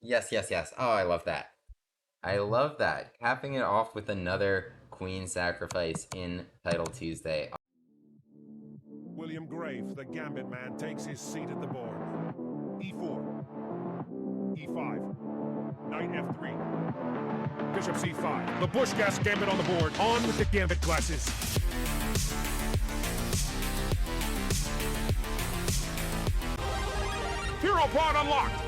Yes, yes, yes. Oh, I love that. I love that. Capping it off with another queen sacrifice in Title Tuesday. William Graves, the Gambit man, takes his seat at the board. E4, E5, Knight F3, Bishop C5. The Busch-Gass Gambit on the board. On with the Gambit classes. Hero pod unlocked.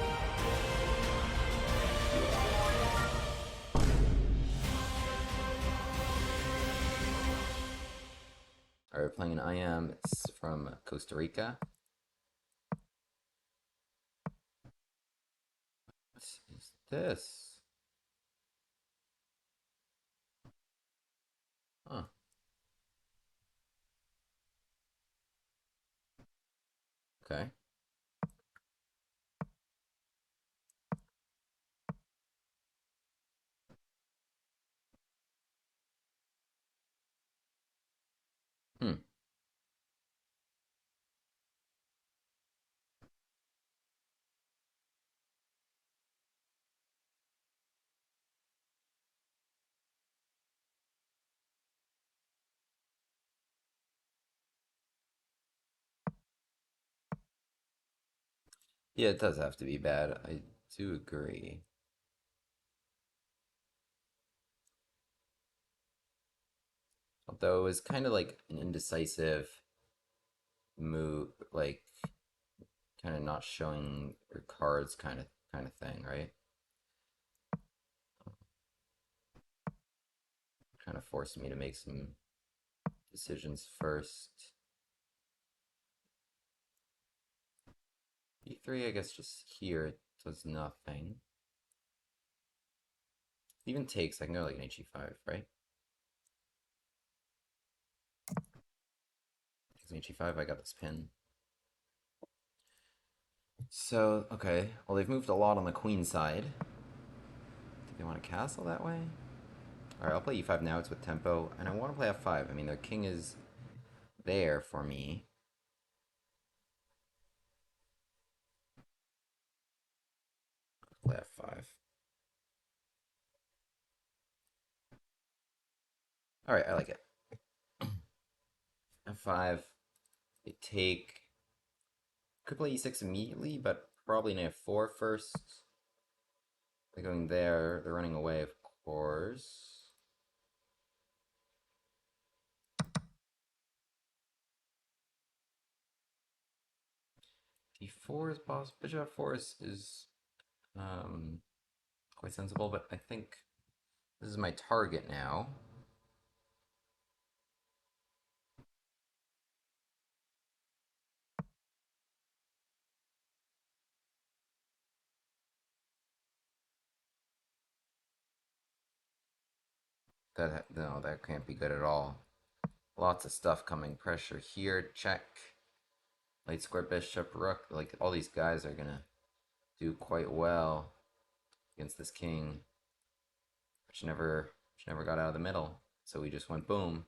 Alright, we're playing an IM. It's from Costa Rica. What is this? Huh. Okay. Hmm. Yeah, it does have to be bad. I do agree. Although it was kind of like an indecisive move, like kind of not showing your cards kind of thing, right? Kind of forced me to make some decisions first. E3, I guess just here it does nothing. Even takes, I can go like an HE5, right? Takes an HE5, I got this pin. So, okay, well they've moved a lot on the queen side. Do they want to castle that way? Alright, I'll play E5 now, it's with tempo, and I want to play F5. I mean, their king is there for me. Play F5. Alright, I like it. F5, they take... Could play E6 immediately, but probably knight F4 first. They're going there, they're running away, of course. D4 is possible. Bishop F4 is quite sensible, but I think this is my target now. No, that can't be good at all. Lots of stuff coming. Pressure here, check. Light square bishop, rook. Like, all these guys are gonna do quite well against this king, which never got out of the middle. So we just went boom.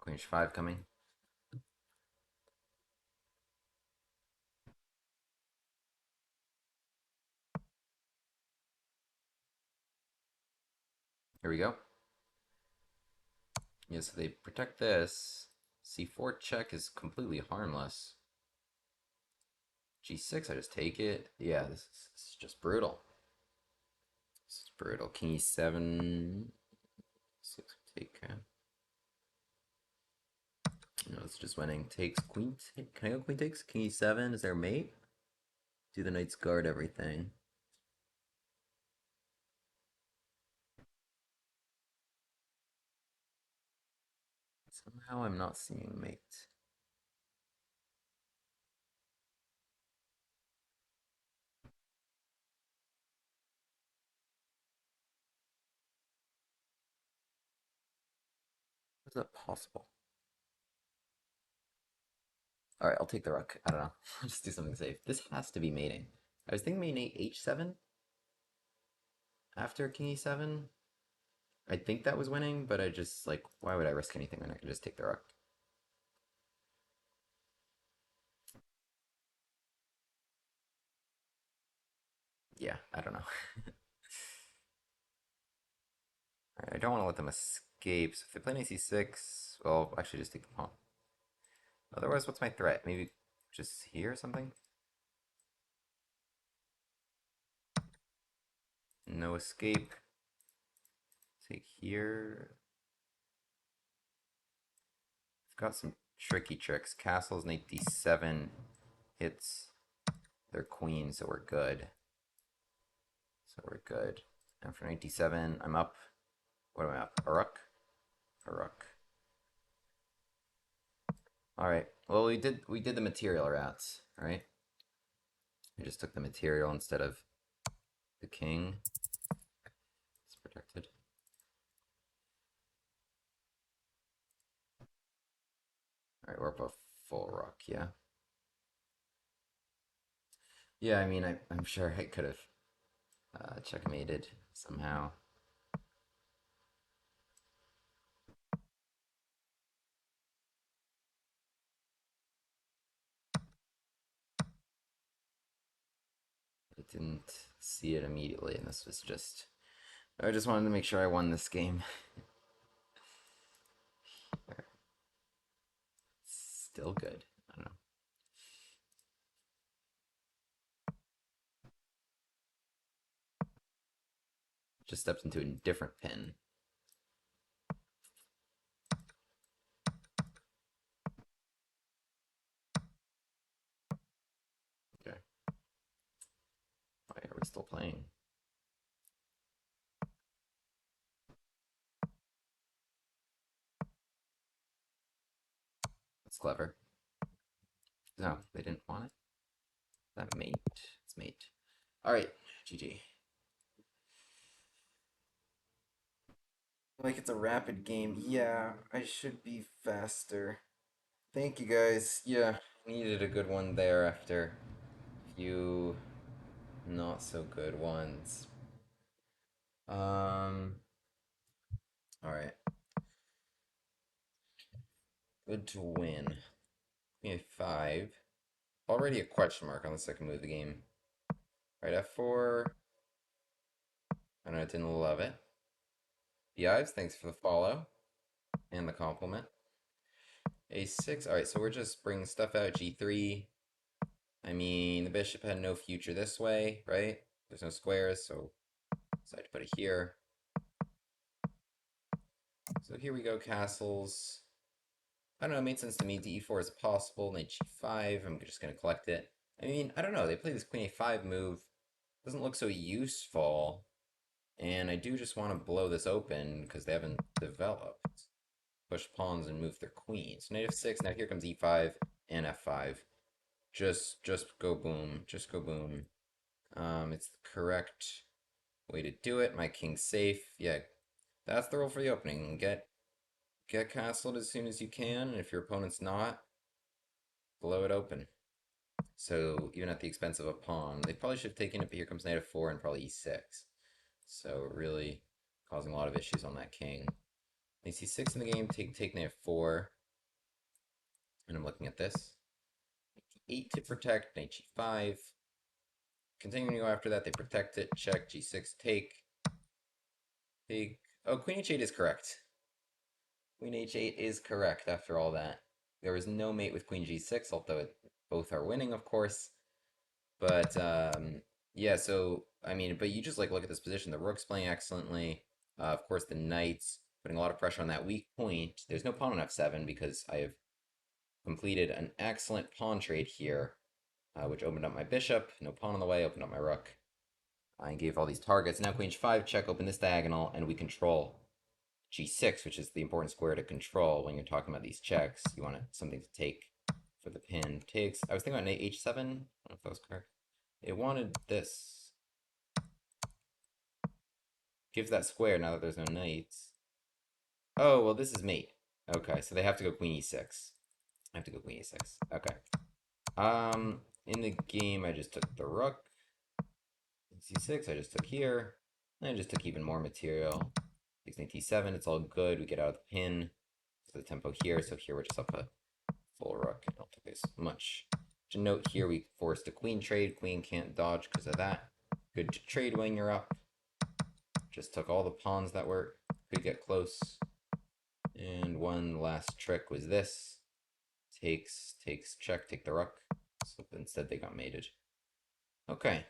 Queen h5 coming. Here we go. Yeah, so they protect this. C4 check is completely harmless. G6, I just take it. Yeah, this is just brutal. This is brutal. King E7. 6 take. No, it's just winning. Takes queen. Can I go queen takes? King E7. Is there a mate? Do the knights guard everything? Somehow I'm not seeing mate. How is that possible? Alright, I'll take the rook. I don't know. I'll just do something safe. This has to be mating. I was thinking mate H7 after King E7. I think that was winning, but I just, like, why would I risk anything when I could just take the rook? yeah, I don't know. Alright, I don't want to let them escape, so if they play knight c6, well, actually just take the pawn. Otherwise, what's my threat? Maybe just here or something? No escape. Take here. I've got some tricky tricks. Castles, knight d7 hits their queen, so we're good. So we're good. And for knight d7, I'm up. What am I up? A rook? A rook. Alright. Well, we did the material routes, right? We just took the material instead of the king. It's protected. Alright, we're up a full rook, yeah. Yeah, I mean, I'm sure I could have checkmated somehow. I didn't see it immediately, and this was just... I just wanted to make sure I won this game. Still good. I don't know. Just stepped into a different pin. Okay. Why are we still playing? That's clever. No, they didn't want it. That mate. It's mate. Alright, GG. Like it's a rapid game. Yeah, I should be faster. Thank you guys. Yeah, needed a good one there after a few not so good ones. Alright. Good to win. Queen a5. Already a question mark on the second move of the game. Right, f4. I know I didn't love it. B-Ives, thanks for the follow and the compliment. A6. Alright, so we're just bringing stuff out. G3. I mean, the bishop had no future this way, right? There's no squares, so decided to put it here. So here we go, castles. I don't know, it made sense to me. D4 is possible. Knight G5. I'm just going to collect it. I mean, I don't know. They play this Queen A5 move. Doesn't look so useful. And I do just want to blow this open because they haven't developed. Push pawns and move their queen. So knight F6. Now here comes E5 and F5. Just go boom. Just go boom. It's the correct way to do it. My king's safe. Yeah, that's the rule for the opening. Get castled as soon as you can, and if your opponent's not, blow it open. So even at the expense of a pawn, they probably should have taken it, but here comes knight f4 and probably e6. So really causing a lot of issues on that king. Knight c6 in the game, take knight f4. And I'm looking at this. Knight d8 to protect, knight g5. Continuing to go after that, they protect it, check, g6, take. Take. Oh, queen h8 is correct. Queen h8 is correct after all that. There was no mate with queen g6, although both are winning, of course. But, yeah, so, I mean, but you just, like, look at this position. The rook's playing excellently. Of course, the knight's putting a lot of pressure on that weak point. There's no pawn on f7 because I have completed an excellent pawn trade here, which opened up my bishop. No pawn on the way, opened up my rook. I gave all these targets. Now queen h5, check, open this diagonal, and we control g6, which is the important square to control when you're talking about these checks. You want something to take for the pin. Takes. I was thinking about knight h7. I don't know if that was correct. It wanted this. Gives that square now that there's no knights. Oh, well, this is mate. Okay, so they have to go queen e6. I have to go queen e6. Okay. In the game, I just took the rook. c6, I just took here. And I just took even more material. Takes knight t7, it's all good. We get out of the pin. So the tempo here, so here we're just up a full rook. I don't think there's much to note here. We forced a queen trade. Queen can't dodge because of that. Good to trade when you're up. Just took all the pawns that could get close. And one last trick was this. Takes, check, take the rook. So instead they got mated. Okay.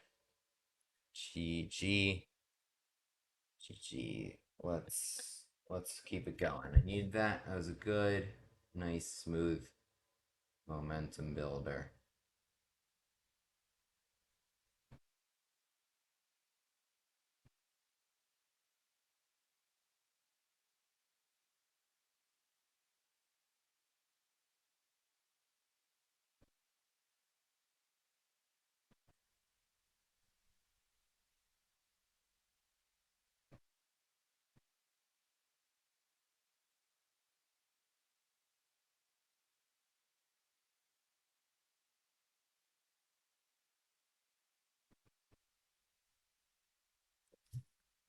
GG. GG. Let's keep it going. I need that. That was a good, nice, smooth momentum builder.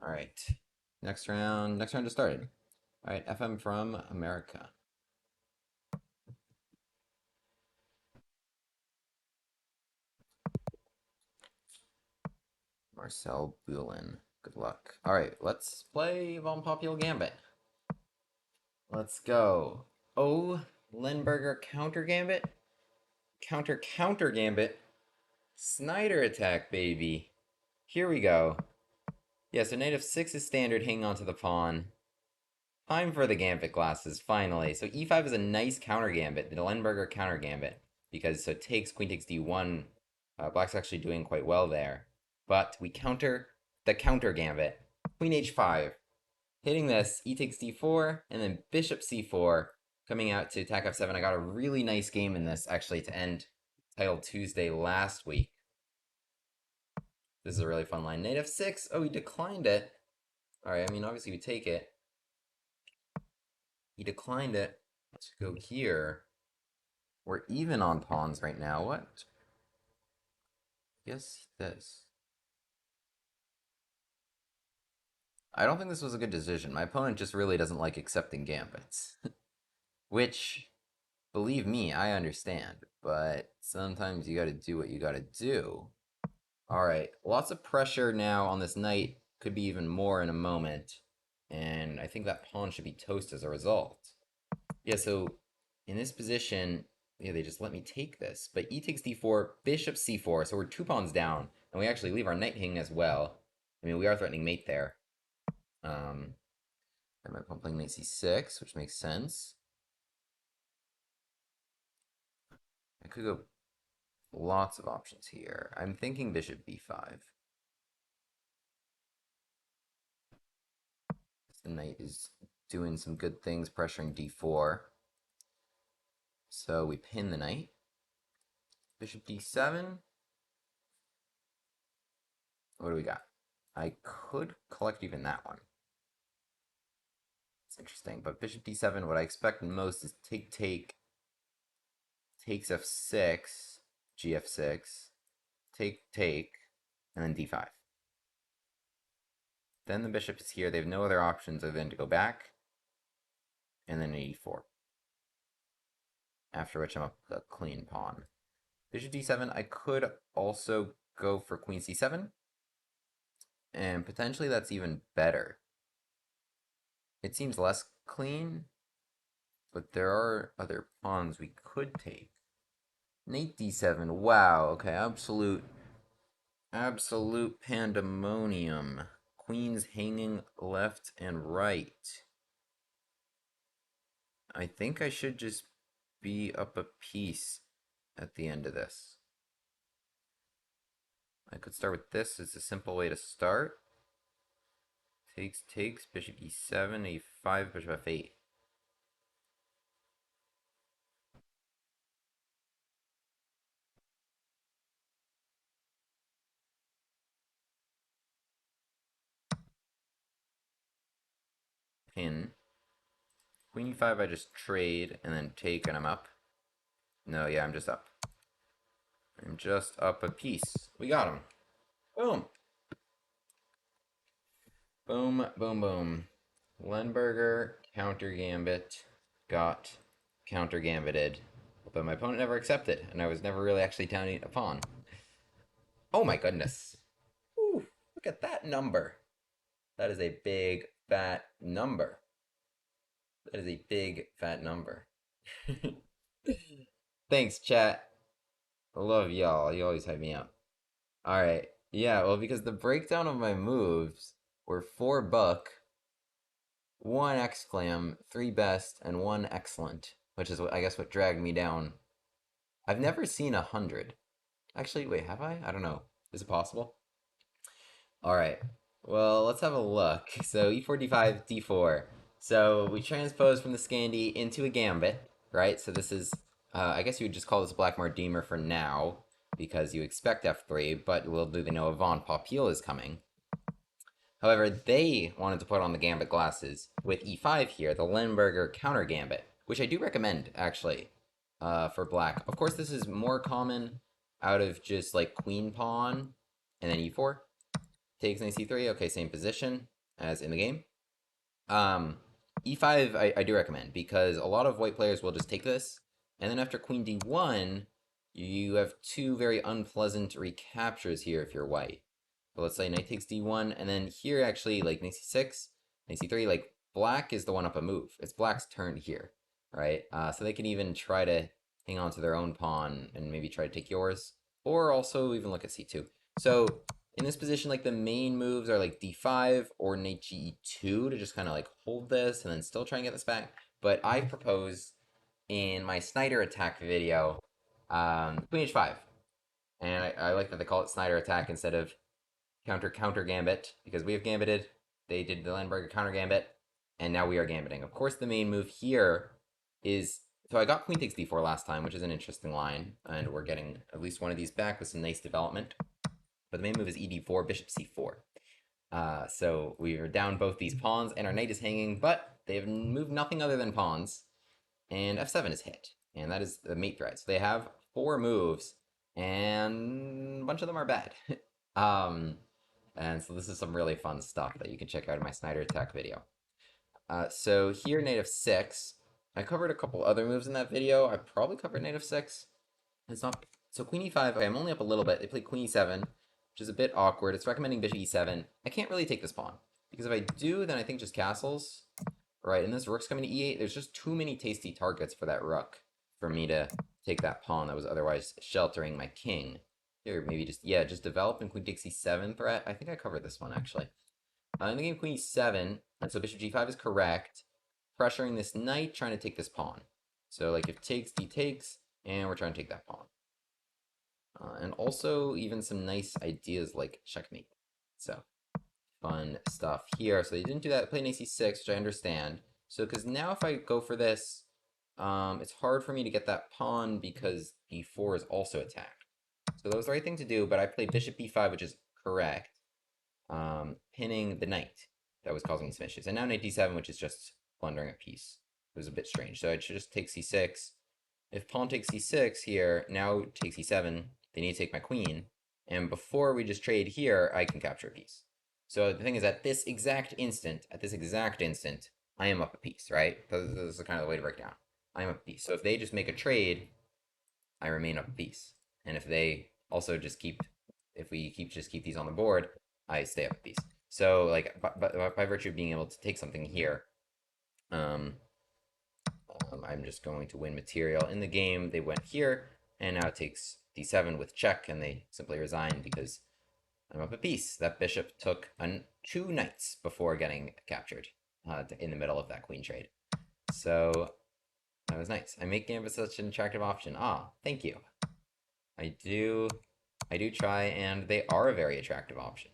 All right. Next round just started. All right, FM from America. Marcel Bulin. Good luck. All right, let's play Von Popular Gambit. Let's go. Oh, Lindbergher counter Gambit. Counter Gambit. SNEIDER Attack, baby. Here we go. Yeah, so knight f6 is standard, hanging onto the pawn. Time for the Gambit glasses, finally. So e5 is a nice counter Gambit, the Lindbergher counter Gambit. Because so it takes, queen takes d1. Black's actually doing quite well there. But we counter the counter Gambit. Queen h5. Hitting this, e takes d4, and then bishop c4, coming out to attack f7. I got a really nice game in this, actually, to end Title Tuesday last week. This is a really fun line. Knight f6. Oh, he declined it. Alright, I mean, obviously we take it. He declined it. Let's go here. We're even on pawns right now. What? Guess this. I don't think this was a good decision. My opponent just really doesn't like accepting gambits. Which, believe me, I understand. But sometimes you gotta do what you gotta do. Alright, lots of pressure now on this knight. Could be even more in a moment. And I think that pawn should be toast as a result. Yeah, so in this position, yeah, they just let me take this. But e takes d4, bishop c4, so we're 2 pawns down. And we actually leave our knight hanging as well. I mean, we are threatening mate there. And my pawn playing knight c6, which makes sense. I could go lots of options here. I'm thinking bishop b5. The knight is doing some good things, pressuring d4. So we pin the knight. Bishop d7. What do we got? I could collect even that one. It's interesting, but bishop d7, what I expect most is take, takes f6, gf6, take, and then d5. Then the bishop is here. They have no other options other than to go back, and then e4. After which I'm up a clean pawn. Bishop d7, I could also go for queen c7, and potentially that's even better. It seems less clean, but there are other pawns we could take. Knight d7, wow, okay, absolute pandemonium. Queens hanging left and right. I think I should just be up a piece at the end of this. I could start with this. It's a simple way to start. Takes, bishop e7, e5, bishop f8. Pin. Queen e5, I just trade and then take and I'm up. No, yeah, I'm just up. I'm just up a piece. We got him. Boom. Boom, boom, boom. Lindbergher, counter gambit, got counter gambited. But my opponent never accepted, and I was never really actually down a pawn. Oh my goodness. Whew. Look at that number. That is a big, fat number. That is a big, fat number. Thanks, chat. I love y'all. You always hype me up. Alright. Yeah, well, because the breakdown of my moves were 4 buck, 1 exclam, 3 best, and 1 excellent, which is, I guess, what dragged me down. I've never seen 100. Actually, wait, have I? I don't know. Is it possible? Alright. Well, let's have a look. So, e4, d5, d4. So, we transpose from the Scandi into a Gambit, right? So this is, I guess you would just call this Black Mardemer for now, because you expect f3, but little do they know a Von Popil is coming. However, they wanted to put on the Gambit glasses with e5 here, the Lemberger counter Gambit, which I do recommend, actually, for black. Of course, this is more common out of just, like, queen pawn, and then e4. Takes knight c3, okay, same position as in the game. E5 I do recommend, because a lot of white players will just take this, and then after queen d1, you have 2 very unpleasant recaptures here if you're white. So let's say knight takes d1, and then here actually, like, knight c6, knight c3, like, black is the one up a move. It's black's turn here, right? So they can even try to hang on to their own pawn and maybe try to take yours, or also even look at c2. So in this position, like, the main moves are like d5 or knight ge2 to just kind of like hold this and then still try and get this back. But I propose in my SNEIDER Attack video, queen h5. And I like that they call it SNEIDER Attack instead of counter Gambit, because we have Gambited, they did the Lemberger counter Gambit, and now we are Gambiting. Of course, the main move here is, so I got queen takes d4 last time, which is an interesting line, and we're getting at least one of these back with some nice development. But the main move is ed4, bishop c4. So we are down both these pawns, and our knight is hanging, but they have moved nothing other than pawns, and f7 is hit, and that is the mate threat. So they have 4 moves, and a bunch of them are bad. And so this is some really fun stuff that you can check out in my SNEIDER Attack video. So here, knight f6. I covered a couple other moves in that video. I probably covered knight f6. It's not... So queen e5, okay, I'm only up a little bit. They played queen e7, which is a bit awkward. It's recommending bishop e7. I can't really take this pawn, because if I do, then I think just castles. Right, and this rook's coming to e8. There's just too many tasty targets for that rook for me to take that pawn that was otherwise sheltering my king. Here, maybe just, yeah, just develop and queen takes e7 threat. I think I covered this one, actually. In the game, queen e7, and so bishop g5 is correct. Pressuring this knight, trying to take this pawn. So, like, if takes, d takes, and we're trying to take that pawn. And also, even some nice ideas like checkmate. So, fun stuff here. So they didn't do that. Play knight c6, which I understand. So, because now if I go for this, it's hard for me to get that pawn because e4 is also attacked. So that was the right thing to do, but I played bishop b5, which is correct, pinning the knight that was causing some issues. And now knight d7, which is just plundering a piece. It was a bit strange. So I should just take c6. If pawn takes c6 here, now takes e7, they need to take my queen. And before we just trade here, I can capture a piece. So the thing is, at this exact instant, I am up a piece, right? This is kind of the way to break down. I am up a piece. So if they just make a trade, I remain up a piece. And if they also just keep, if we just keep these on the board, I stay up a piece. So, like, by virtue of being able to take something here, I'm just going to win material. In the game, they went here, and now it takes d7 with check, and they simply resign because I'm up a piece. That bishop took 2 knights before getting captured in the middle of that queen trade. So that was nice. I make Gambit such an attractive option. Ah, thank you. I do try, and they are a very attractive option.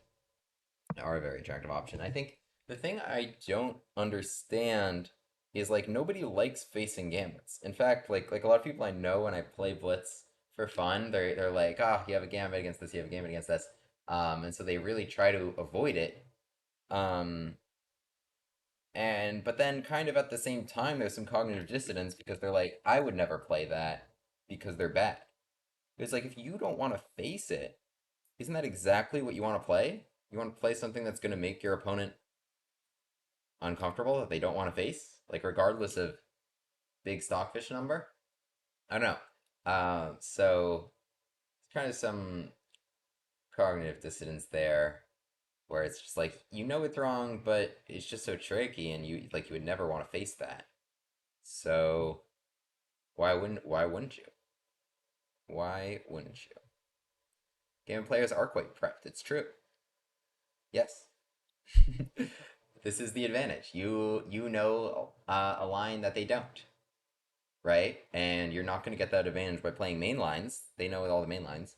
I think the thing I don't understand is, like, nobody likes facing Gambits. In fact, like a lot of people I know when I play Blitz for fun, they're like, ah, oh, you have a Gambit against this, you have a Gambit against this. And so they really try to avoid it. But then kind of at the same time, there's some cognitive dissonance because they're like, I would never play that because they're bad. It's like, if you don't want to face it, isn't that exactly what you want to play? You want to play something that's going to make your opponent uncomfortable that they don't want to face? Like, regardless of big Stockfish number? I don't know. So, it's kind of some cognitive dissonance there. where it's just like you know it's wrong, but it's just so tricky, and you would never want to face that. So why wouldn't you? Why wouldn't you? Game players are quite prepped. It's true. Yes. This is the advantage. You know a line that they don't, right? And you're not going to get that advantage by playing main lines. They know all the main lines.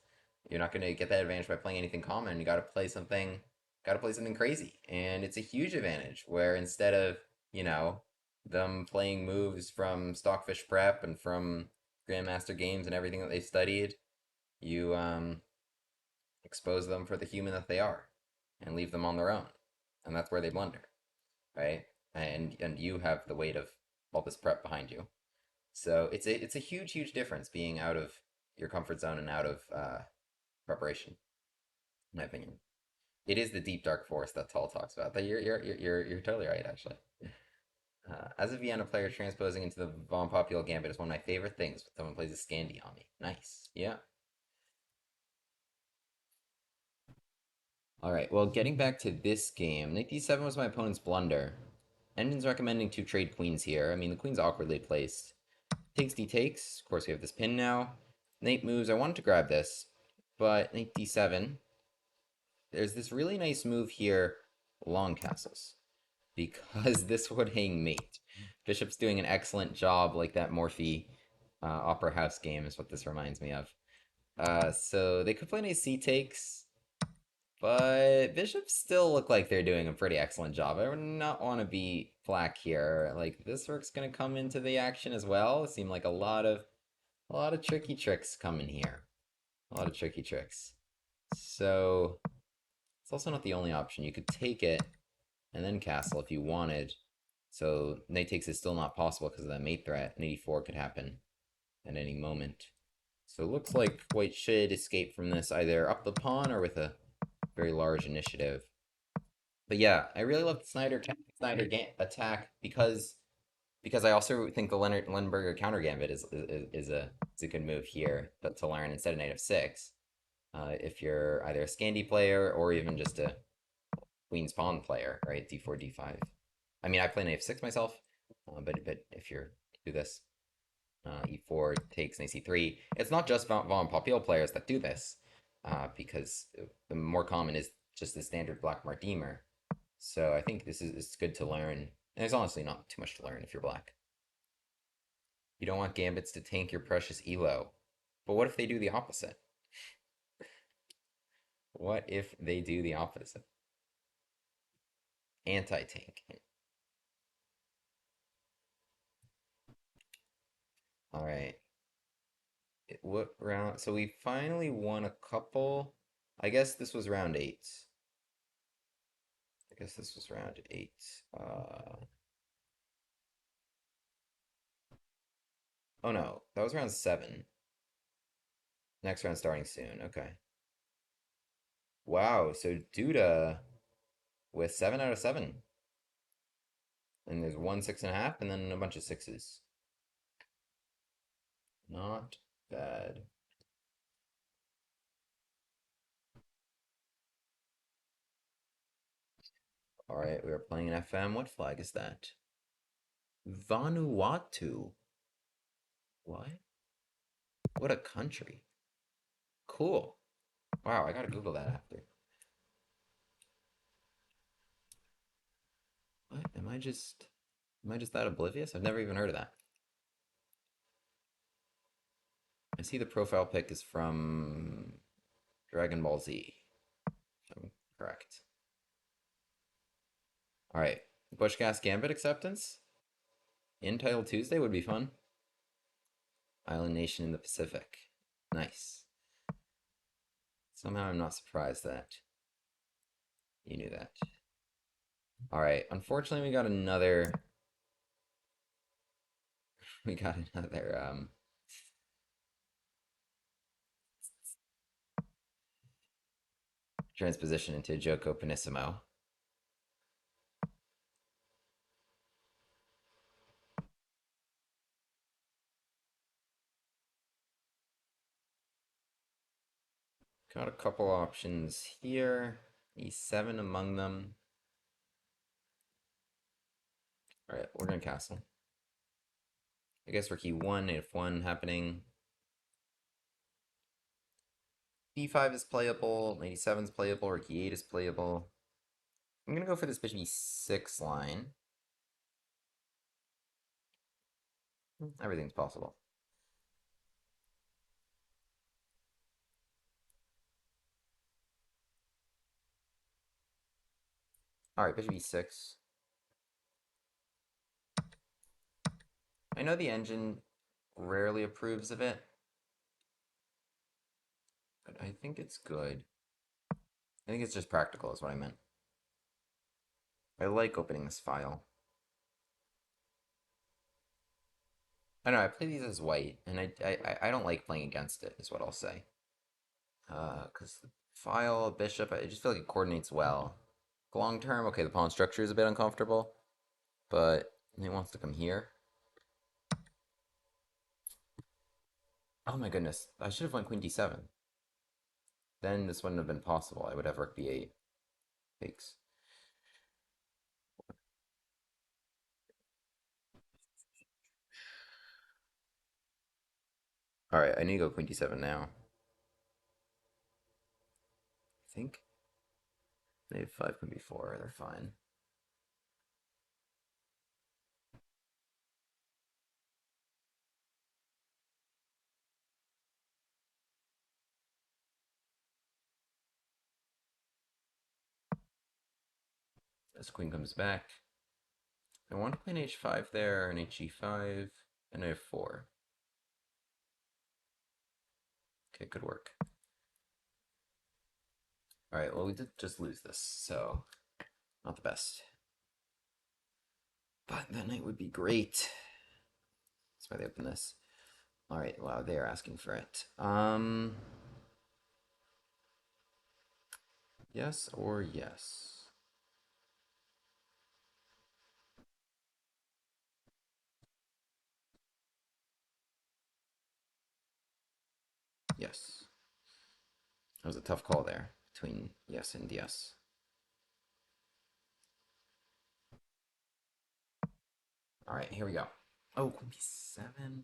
You're not going to get that advantage by playing anything common. You got to play something crazy, and it's a huge advantage. Where instead of you know them playing moves from Stockfish Prep and from Grandmaster games and everything that they studied, you expose them for the human that they are, and leave them on their own, and that's where they blunder, right? And you have the weight of all this prep behind you. So it's a huge difference being out of your comfort zone and out of preparation, in my opinion. It is the deep dark forest that Tull talks about. That you're totally right, actually. As a Vienna player, transposing into the Von Popul Gambit is one of my favorite things when someone plays a Scandi on me. Nice. Yeah. All right. Well, getting back to this game, Knight d7 was my opponent's blunder. Engine's recommending to trade queens here. I mean, the queen's awkwardly placed. Takes d takes. Of course, we have this pin now. Knight moves. I wanted to grab this, but Knight d7. There's this really nice move here, long castles, because this would hang mate. Bishop's doing an excellent job, like that Morphe Opera House game is what this reminds me of. So they could play knight c takes, but bishops still look like they're doing a pretty excellent job. I would not want to be black here. Like this rook's gonna come into the action as well. It seemed like a lot of tricky tricks coming here. A lot of tricky tricks. So it's also not the only option. You could take it and then castle if you wanted. So knight takes is still not possible because of that mate threat. Knight e4 could happen at any moment. So it looks like white should escape from this either up the pawn or with a very large initiative. But yeah, I really love the Snyder attack because I also think the Leonard Lenberger counter gambit is a good move here, but to learn instead of knight f6. If you're either a Scandi player or even just a queen's pawn player, right? D4, D5. I mean, I play knight f6 myself, but if you're do this, e4 takes knight c3. It's not just Von Popil players that do this, because the more common is just the standard black Martimer. So I think this is it's good to learn. And there's honestly not too much to learn if you're black. You don't want gambits to tank your precious elo. But what if they do the opposite? What if they do the opposite? Anti-tank. All right. What round? So we finally won a couple. I guess this was round 8. I guess this was round 8. Oh no, that was round 7. Next round starting soon. Okay. Wow, so Duda with 7 out of 7. And there's one 6.5 and then a bunch of sixes. Not bad. Alright, we are playing an FM. What flag is that? Vanuatu. What? What a country. Cool. Wow, I gotta Google that after. What? Am I just that oblivious? I've never even heard of that. I see the profile pic is from Dragon Ball Z. If I'm correct. Alright. Busch-Gass Gambit acceptance? In Title Tuesday would be fun. Island nation in the Pacific. Nice. Somehow I'm not surprised that you knew that. Alright, unfortunately we got another transposition into Joko Panissimo. Got a couple options here. e7 among them. Alright, we're gonna castle. I guess rook e1, knight f1 happening. d5 is playable, knight e7 is playable, rook e8 is playable. I'm gonna go for this bishop e6 line. Everything's possible. Alright, bishop e6. I know the engine rarely approves of it, but I think it's good. I think it's just practical is what I meant. I like opening this file. I don't know, I play these as white, and I don't like playing against it, is what I'll say. Because the file, bishop, I just feel like it coordinates well. Long term, okay, the pawn structure is a bit uncomfortable, but he wants to come here. Oh my goodness, I should have went queen d7. Then this wouldn't have been possible. I would have rook b8. Takes. Alright, I need to go queen d7 now. I think. They have 5 queen b4, they're fine. As queen comes back. I want to play an h5 there, an hg5, and I have 4. Okay, good work. Alright, well, we did just lose this, so not the best. But that knight would be great. That's why they open this. Alright, wow, they are asking for it. Yes or yes? Yes. That was a tough call there between yes and yes. Alright, here we go. Oh, queen b7.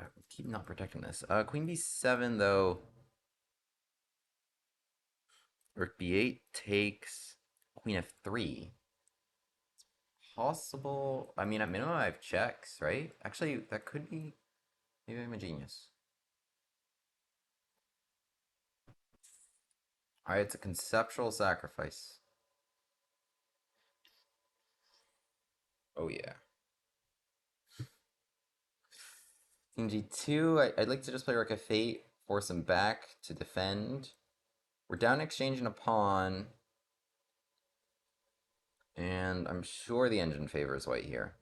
I keep not protecting this. Queen b7, though. Rook b8 takes queen f3. Possible. I mean, at minimum, I have checks, right? Actually, that could be. Maybe I'm a genius. Alright, it's a conceptual sacrifice. Oh, yeah. King g2. I'd like to just play rook f8, force him back to defend. We're down exchanging a pawn. And I'm sure the engine favors white here.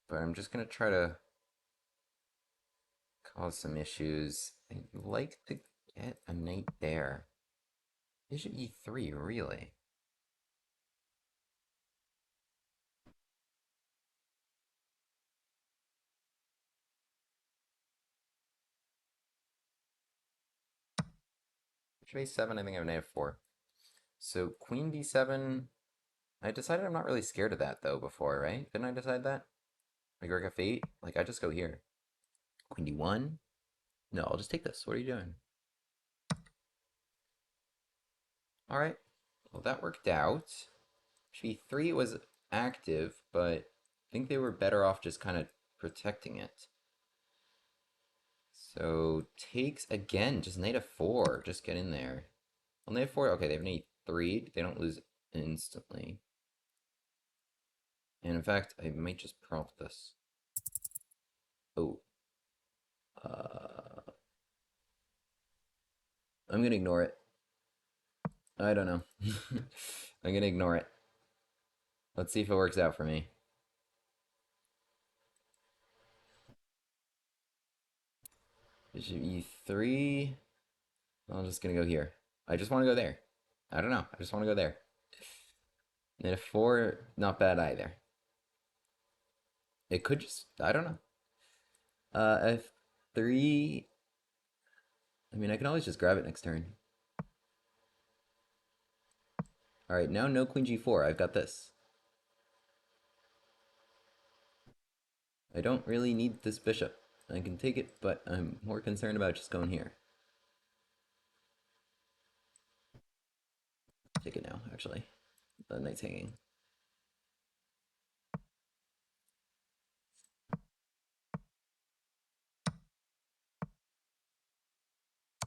But I'm just going to try to cause some issues. I'd like to get a knight there. Bishop e3, really? Bishop a7, I think I have knight f4. So queen d7, I decided I'm not really scared of that, though, before, right? Didn't I decide that? Like rook f8? Like, I just go here. Queen d1? No, I'll just take this. What are you doing? Alright. Well, that worked out. G3 was active, but I think they were better off just kind of protecting it. So takes again, just knight f4, just get in there. Well, knight f4, okay, they have knight 3, they don't lose instantly. And in fact, I might just prompt this. Oh. I'm gonna ignore it. I don't know. I'm gonna ignore it. Let's see if it works out for me. Bishop e3. I'm just gonna go here. I just want to go there. I don't know. I just want to go there. Knight f4, not bad either. It could just, I don't know. F3. I mean, I can always just grab it next turn. Alright, now no queen g4. I've got this. I don't really need this bishop. I can take it, but I'm more concerned about just going here. Take it now, actually. The knight's hanging.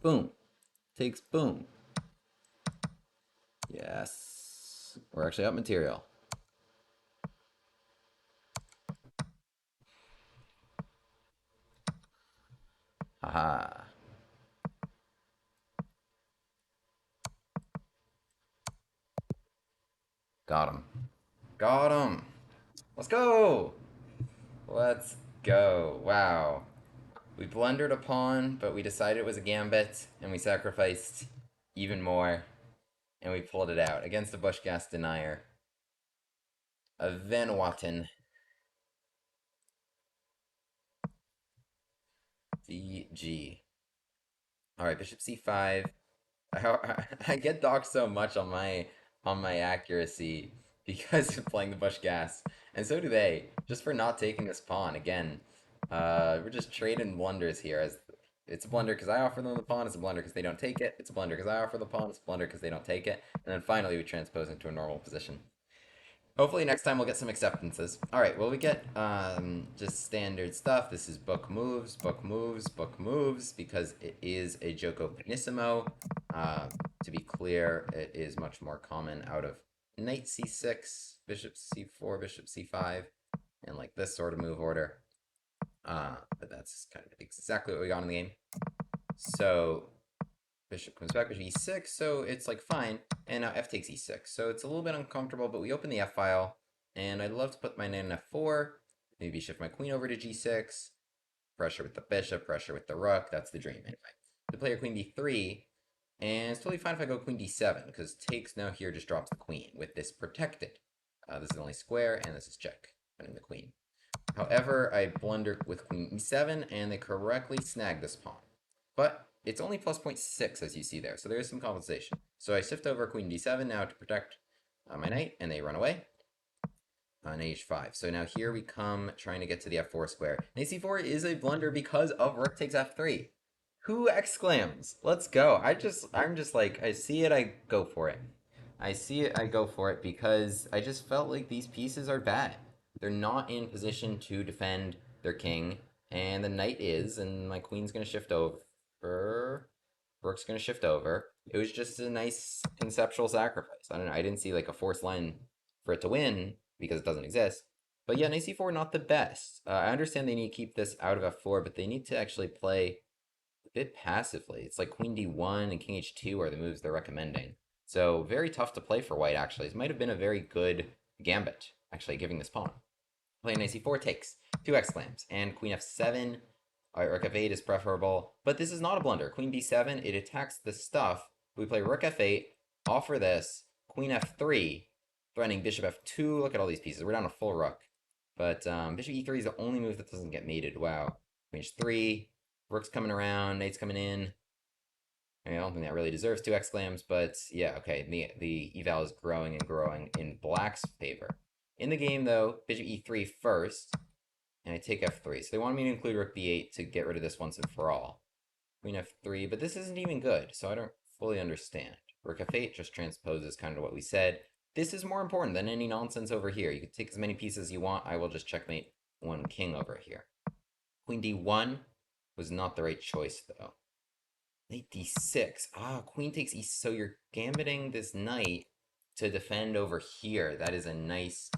Boom. Takes boom. Yes. We're actually up material. Haha. Got him. Got him. Let's go. Let's go. Wow. We blundered a pawn, but we decided it was a gambit, and we sacrificed even more, and we pulled it out against a Busch-Gass Denier. A Van Watten. VG. Alright, bishop c5. I get docked so much on my accuracy because of playing the Busch-Gass, and so do they, just for not taking this pawn. Again, we're just trading blunders here. As it's a blunder because I offer them the pawn, it's a blunder because they don't take it, it's a blunder because I offer the pawn, it's a blunder because they don't take it, and then finally we transpose into a normal position. Hopefully next time we'll get some acceptances. Alright, well we get just standard stuff. This is book moves, book moves, book moves, because it is a Gioco Pianissimo. To be clear, it is much more common out of knight c6, bishop c4, bishop c5, and like this sort of move order. But that's kind of exactly what we got in the game. So bishop comes back, bishop e6, so it's like fine. And now f takes e6, so it's a little bit uncomfortable, but we open the f file, and I'd love to put my knight in f4, maybe shift my queen over to g6, pressure with the bishop, pressure with the rook, that's the dream. Anyway, the player queen d3, and it's totally fine if I go queen d7, because takes now here just drops the queen with this protected. This is only square, and this is check, winning the queen. However, I blunder with queen e7, and they correctly snag this pawn. But it's only plus 0.6, as you see there, so there is some compensation. So I shift over queen d7 now to protect my knight, and they run away. Knight h5. So now here we come trying to get to the f4 square. Knight c4 is a blunder because of rook takes f3. Who exclaims? Let's go. I'm just like, I see it, I go for it. I see it, I go for it, because I just felt like these pieces are bad. They're not in position to defend their king, and the knight is, and my queen's gonna shift over. Rook's gonna shift over. It was just a nice conceptual sacrifice. I don't know, I didn't see like a forced line for it to win, because it doesn't exist. But yeah, knight c4 not the best. I understand they need to keep this out of f4, but they need to actually play a bit passively. It's like queen d1 and king h2 are the moves they're recommending. So very tough to play for white, actually. This might have been a very good gambit, actually, giving this pawn. Playing knight c4 takes 2 exclams, and queen f7. Alright, rook f8 is preferable, but this is not a blunder. Queen b7, it attacks the stuff. We play rook f8, offer this, queen f3, threatening bishop f2. Look at all these pieces. We're down a full rook. But bishop e3 is the only move that doesn't get mated. Wow. Queen h3, rook's coming around, knight's coming in. I don't think that really deserves 2 exclams, but yeah, okay. The eval is growing and growing in black's favor. In the game, though, bishop e3 first, and I take f3. So they wanted me to include rook b8 to get rid of this once and for all. Queen f3, but this isn't even good, so I don't fully understand. Rook f8 just transposes kind of what we said. This is more important than any nonsense over here. You can take as many pieces as you want. I will just checkmate one king over here. Queen d1 was not the right choice, though. Knight d6. Queen takes e. So you're gambiting this knight to defend over here. That is a nice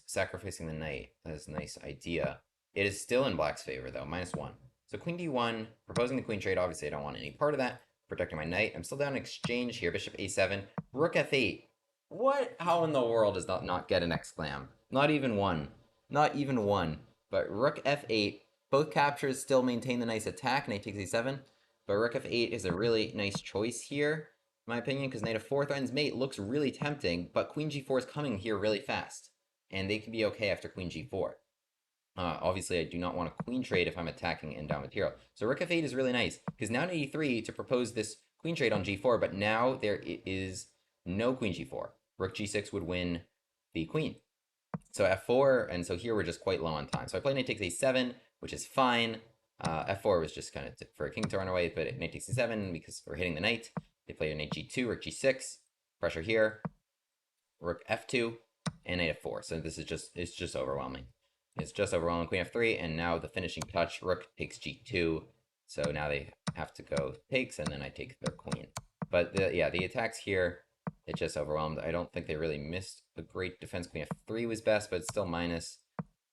sacrificing the knight. That is a nice idea. It is still in black's favor, though. -1. So queen d1, proposing the queen trade. Obviously, I don't want any part of that. Protecting my knight. I'm still down in exchange here. Bishop a7. Rook f8. What? How in the world does that not get an exclam? Not even one. Not even one. But rook f8. Both captures still maintain the nice attack. Knight takes a7. But rook f8 is a really nice choice here, in my opinion, because knight f4 threatens mate looks really tempting, but queen g4 is coming here really fast, and they can be okay after queen g4. Obviously, I do not want a queen trade if I'm attacking and down material. So Rook F8 is really nice, because now knight e3 to propose this queen trade on g4, but now there is no queen g4. Rook g6 would win the queen. So f4, and so here we're just quite low on time. So I play knight takes a7, which is fine. F4 was just kind of for a king to run away, but knight takes a7 because we're hitting the knight. They play a knight g2, rook g6, pressure here, rook f2, and knight f4. So this is it's just overwhelming. It's just overwhelming. Queen f3, and now the finishing touch, rook takes g2. So now they have to go takes, and then I take their queen. But yeah, the attacks here, it just overwhelmed. I don't think they really missed a great defense. Queen f3 was best, but it's still minus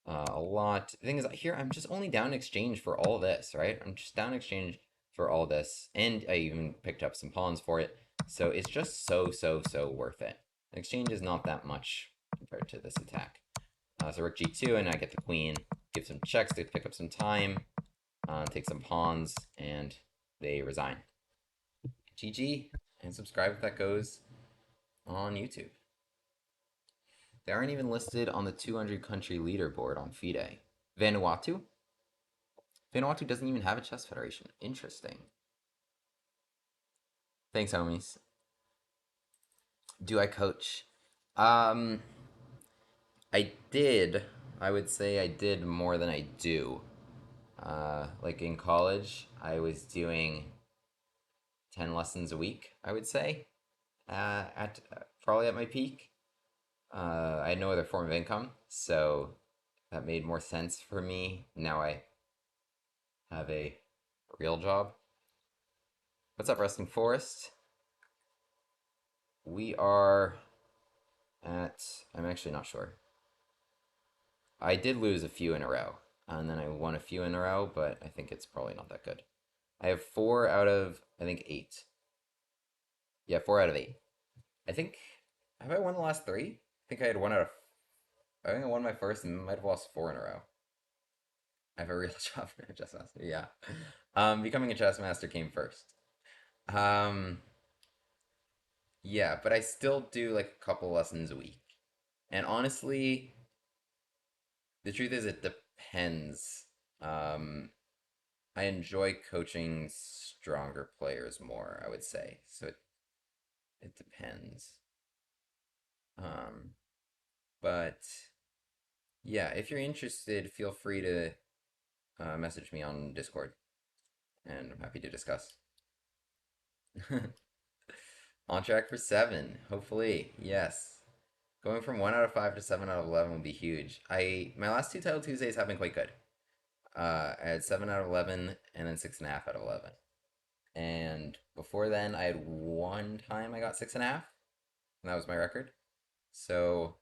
a lot. The thing is, here I'm just only down in exchange for all this, right? I'm just down in exchange for all this, and I even picked up some pawns for it. So it's just so worth it. Exchange is not that much compared to this attack. So rook g2, and I get the queen. Give some checks to pick up some time. Take some pawns, and they resign. GG, and subscribe if that goes on YouTube. They aren't even listed on the 200 country leaderboard on FIDE. Vanuatu? Vanuatu doesn't even have a chess federation. Interesting. Thanks, homies. Do I coach? I did. I would say I did more than I do. Like in college, I was doing 10 lessons a week, I would say, at probably at my peak. I had no other form of income, so that made more sense for me. Now I have a real job. What's up, Resting Forest? We are at... I'm actually not sure. I did lose a few in a row, and then I won a few in a row, but I think it's probably not that good. I have 4 out of, I think, 8. Yeah, 4 out of 8. I think... Have I won the last 3? I think I had 1 out of... I think I won my first and might have lost 4 in a row. I have a real job for a chess master, yeah. Becoming a chess master came first. Yeah, but I still do like a couple lessons a week. And honestly, the truth is it depends. I enjoy coaching stronger players more, I would say. So it depends. Um, but yeah, if you're interested, feel free to message me on Discord, and I'm happy to discuss. On track for 7, hopefully. Yes. Going from 1 out of 5 to 7 out of 11 would be huge. My last 2 Title Tuesdays have been quite good. I had 7 out of 11 and then 6.5 out of 11. And before then, I had one time I got 6.5, and that was my record. So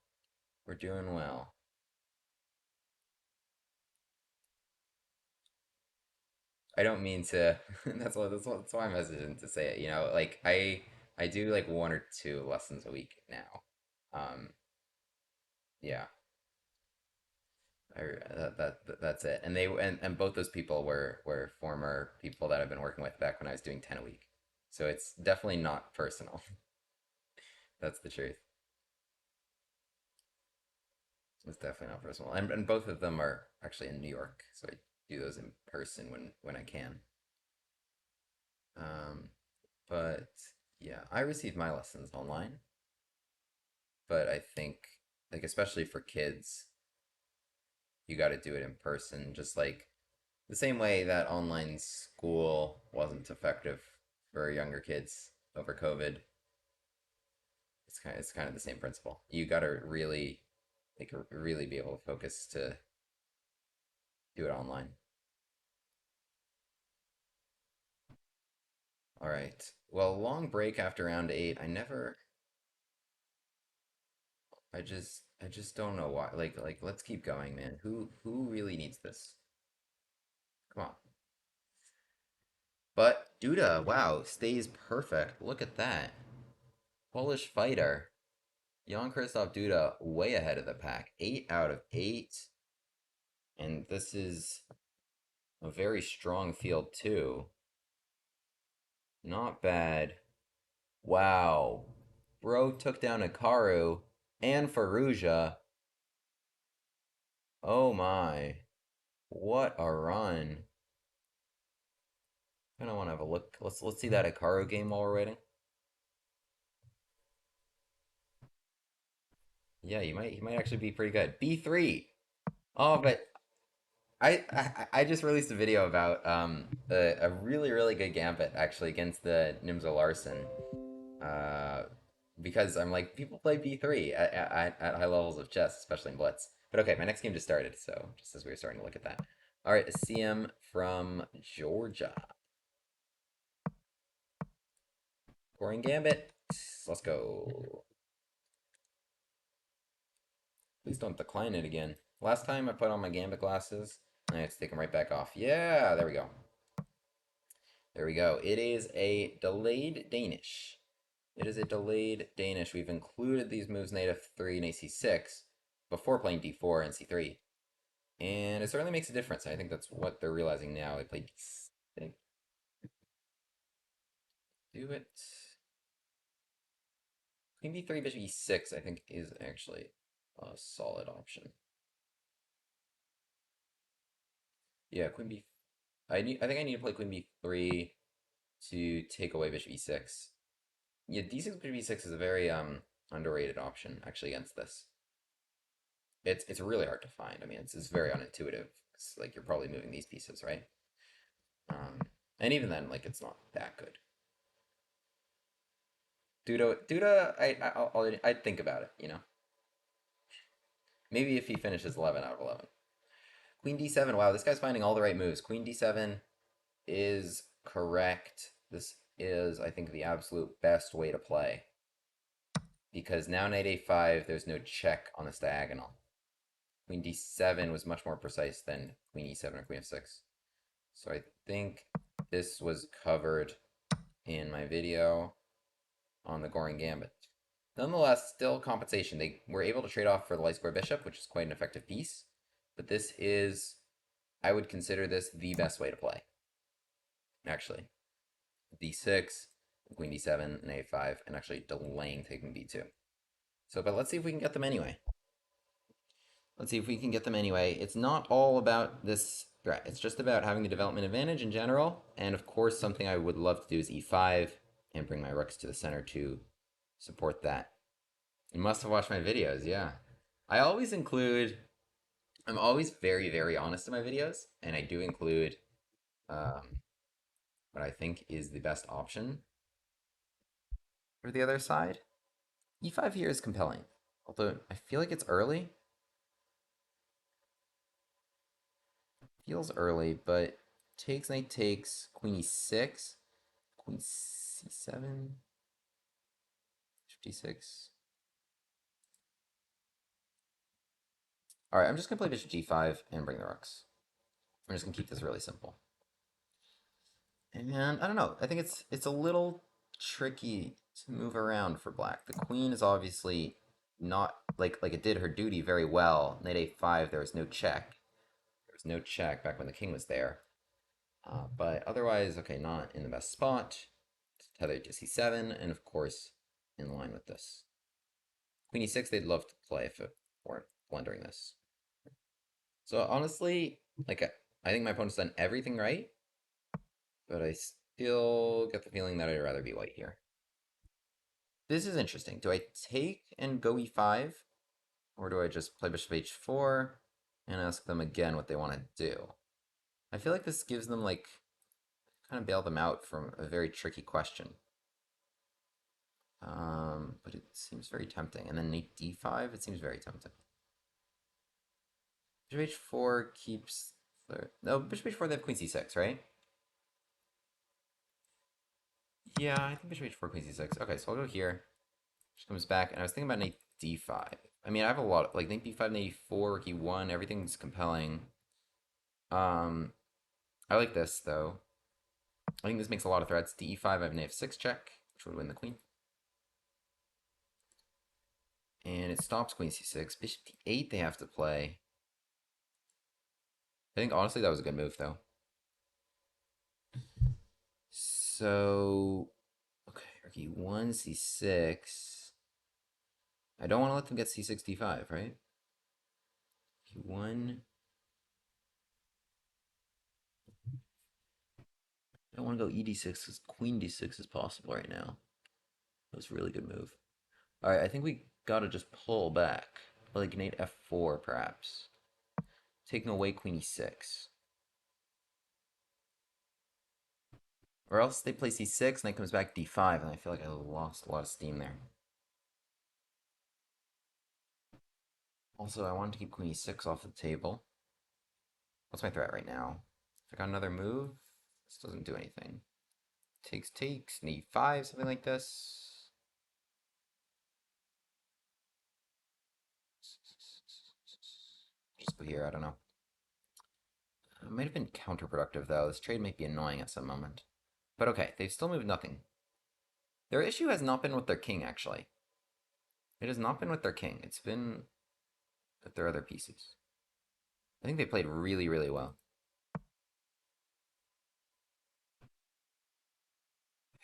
we're doing well. I don't mean to. That's why I'm hesitant to say it. You know, like I do like 1 or 2 lessons a week now. Yeah. That's it. And and both those people were former people that I've been working with back when I was doing 10 a week. So it's definitely not personal. That's the truth. It's definitely not personal. And both of them are actually in New York, so I do those in person when I can. Um, but yeah, I receive my lessons online, but I think like especially for kids, you got to do it in person, just like the same way that online school wasn't effective for younger kids over COVID. It's kind of the same principle. You got to really be able to focus to do it online. All right. Well, long break after round 8. I just don't know why. Like let's keep going, man. Who really needs this? Come on. But Duda, wow, stays perfect. Look at that. Polish fighter. Jan Krzysztof Duda way ahead of the pack. 8 out of 8. And this is a very strong field too. Not bad. Wow. Bro took down Hikaru and Faruja. Oh my. What a run. I don't want to have a look. Let's see that Hikaru game while we're waiting. Yeah, he might actually be pretty good. B3. Oh, but I just released a video about a really good gambit actually against the Nimzo Larson. Uh, because I'm like people play B3 at high levels of chess, especially in Blitz. But okay, my next game just started, so just as we were starting to look at that. All right, a CM from Georgia. Goring Gambit. Let's go. Please don't decline it again. Last time I put on my Gambit glasses, I have to take them right back off. Yeah, there we go. There we go. It is a delayed Danish. It is a delayed Danish. We've included these moves knight f3 and ac6 before playing d4 and c3. And it certainly makes a difference. I think that's what they're realizing now. They play d6. Do it. Queen b3, bishop e6, I think is actually a solid option. Yeah, queen b. I think I need to play queen b3 to take away bishop e6. Yeah, d6 bishop e6 is a very underrated option actually against this. It's really hard to find. I mean, it's very unintuitive. It's like you're probably moving these pieces, right? Um, and even then, like it's not that good. Duda, I'd think about it. Maybe if he finishes 11 out of 11. Queen d7. Wow, this guy's finding all the right moves. Queen d7 is correct. This is, I think, the absolute best way to play because now knight a5, there's no check on this diagonal. Queen d7 was much more precise than queen e7 or queen f6. So I think this was covered in my video on the Goring Gambit. Nonetheless, still compensation. They were able to trade off for the light square bishop, which is quite an effective piece. But this is, I would consider this the best way to play. Actually, d6, queen d7, and a5, and actually delaying taking b2. So, but let's see if we can get them anyway. Let's see if we can get them anyway. It's not all about this threat. It's just about having the development advantage in general. And of course, something I would love to do is e5 and bring my rooks to the center to support that. You must have watched my videos, yeah. I always include, I'm always very honest in my videos. And I do include what I think is the best option for the other side. e5 here is compelling. Although I feel like it's early. Feels early, but takes, knight takes, queen e6, queen c7, bishop d6. All right, I'm just gonna play bishop g5 and bring the rooks. I'm just gonna keep this really simple. And I don't know. I think it's a little tricky to move around for black. The queen is obviously not like it did her duty very well. Knight a5, there was no check. There was no check back when the king was there. But otherwise, okay, not in the best spot. Tethered to c7, and of course, in line with this. Queen e6, they'd love to play if it weren't blundering this. So honestly, like I think my opponent's done everything right, but I still get the feeling that I'd rather be white here. This is interesting. Do I take and go e5, or do I just play bishop h4 and ask them again what they want to do? I feel like this gives them like kind of bail them out from a very tricky question. But it seems very tempting. And then knight d5, it seems very tempting. Bishop h4 keeps no, bishop h4 they have queen c6, right? Yeah, I think bishop h4, queen c6. Okay, so I'll go here. She comes back, and I was thinking about knight d5. I mean, I have a lot of, like, knight b5, knight e4, rook e1, everything's compelling. I like this, though. I think this makes a lot of threats. d5, I have knight f6 check, which would win the queen. And it stops queen c6. Bishop d8 they have to play. I think, honestly, that was a good move, though. So, okay, rook e1, c6. I don't want to let them get c6, d5, right? e1. don't want to go ed6 because queen d6 is possible right now. That was a really good move. Alright, I think we gotta just pull back. Like knight f4, perhaps. Taking away queen e6. Or else they play c6, knight comes back d5, and I feel like I lost a lot of steam there. Also, I wanted to keep queen e6 off the table. What's my threat right now? If I got another move, this doesn't do anything. Takes, knight e5, something like this. Just go here, I don't know. It might have been counterproductive, though. This trade might be annoying at some moment. But okay, they've still moved nothing. Their issue has not been with their king, actually. It has not been with their king. It's been with their other pieces. I think they played really, really well.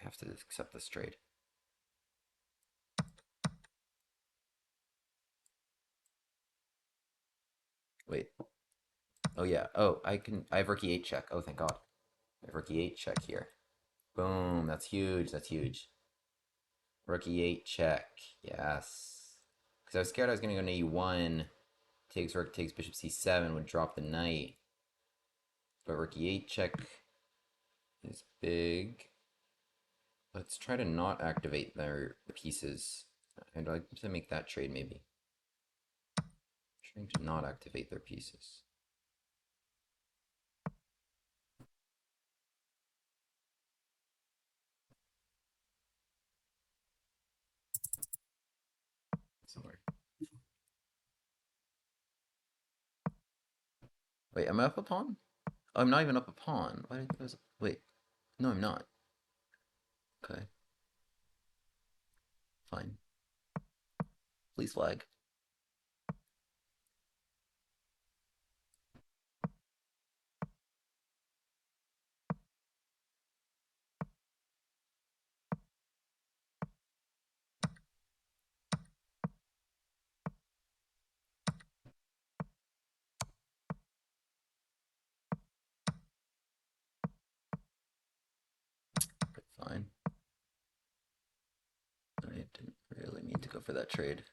I have to accept this trade. Wait. Oh, yeah. Oh, I have rook e8 check. Oh, thank God. I have rook e8 check here. Boom. That's huge. That's huge. Rook e8 check. Yes. Because I was scared I was going to go to e1. Takes rook, takes bishop c7, would drop the knight. But rook e8 check is big. Let's try to not activate their pieces. I'd like to make that trade, maybe. Trying to not activate their pieces. Somewhere. Wait, am I up a pawn? Oh, I'm not even up a pawn. Why did I think I was... Wait. No, I'm not. Okay. Fine. Please flag. Fine. I didn't really mean to go for that trade.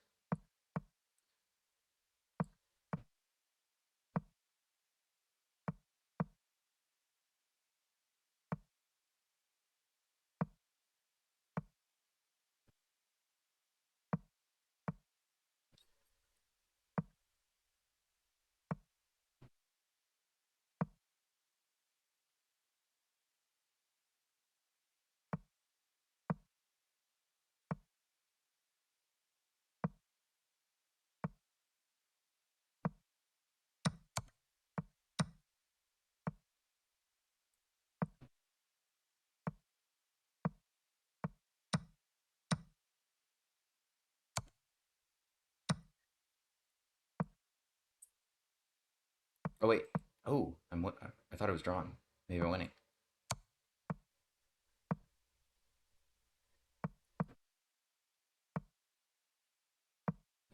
Oh, wait. Oh, I thought it was drawn. Maybe I'm winning.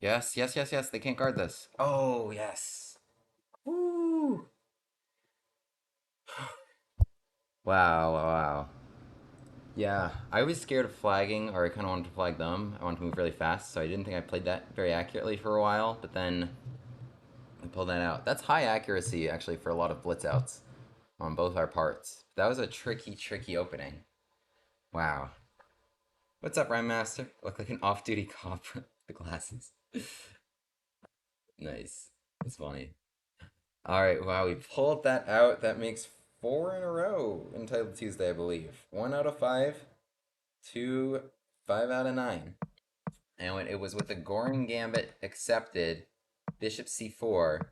Yes, yes, yes, yes. They can't guard this. Oh, yes. Woo! Wow, wow, wow. Yeah, I was scared of flagging, or I kind of wanted to flag them. I wanted to move really fast, so I didn't think I played that very accurately for a while, but then I pulled that out. That's high accuracy, actually, for a lot of blitz outs on both our parts. That was a tricky, tricky opening. Wow. What's up, Rhyme Master? Look like an off-duty cop with the glasses. Nice. That's funny. Alright, wow, we pulled that out. That makes 4 in a row in Title Tuesday, I believe. 1 out of 5, 2, 5 out of 9. And when it was with the Goring Gambit accepted, Bishop c4,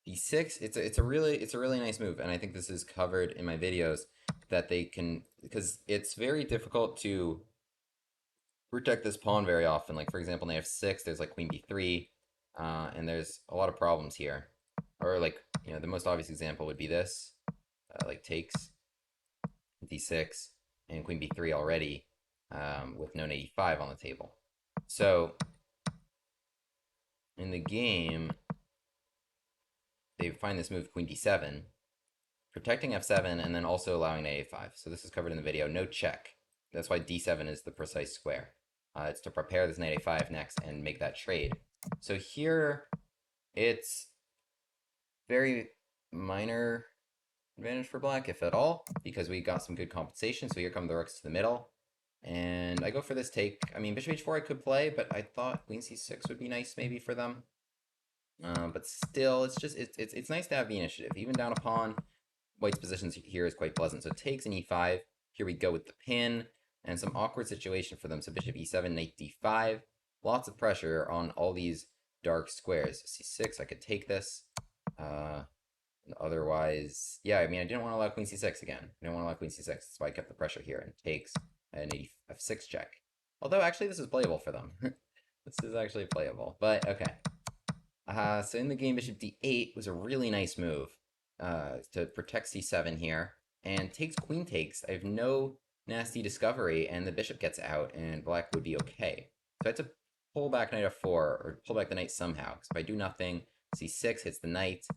d6. It's a really nice move, and I think this is covered in my videos that they can, because it's very difficult to protect this pawn very often. Like for example, knight f6, there's like queen b3, and there's a lot of problems here. Or like the most obvious example would be this, like takes d6 and queen b3 already, with no knight e5 on the table. So in the game, they find this move queen d7, protecting f7 and then also allowing knight a5. So this is covered in the video. No check. That's why d7 is the precise square. It's to prepare this knight a5 next and make that trade. So here, it's very minor advantage for black, if at all, because we got some good compensation. So here come the rooks to the middle. And I go for this take. I mean, bishop h4 I could play, but I thought queen c6 would be nice maybe for them. But still, it's nice to have the initiative. Even down a pawn, white's position here is quite pleasant. So it takes an e5. Here we go with the pin, and some awkward situation for them. So bishop e7, knight d5. Lots of pressure on all these dark squares. c6, I could take this. Otherwise, yeah, I mean, I didn't want to allow queen c6 again. I didn't want to allow queen c6. That's why I kept the pressure here and takes an f6 check. Although, actually, this is playable for them. This is actually playable, but okay. So in the game, bishop d8 was a really nice move to protect c7 here, and takes queen takes. I have no nasty discovery, and the bishop gets out, and black would be okay. So I had to pull back knight f4, or pull back the knight somehow, because if I do nothing, c6 hits the knight,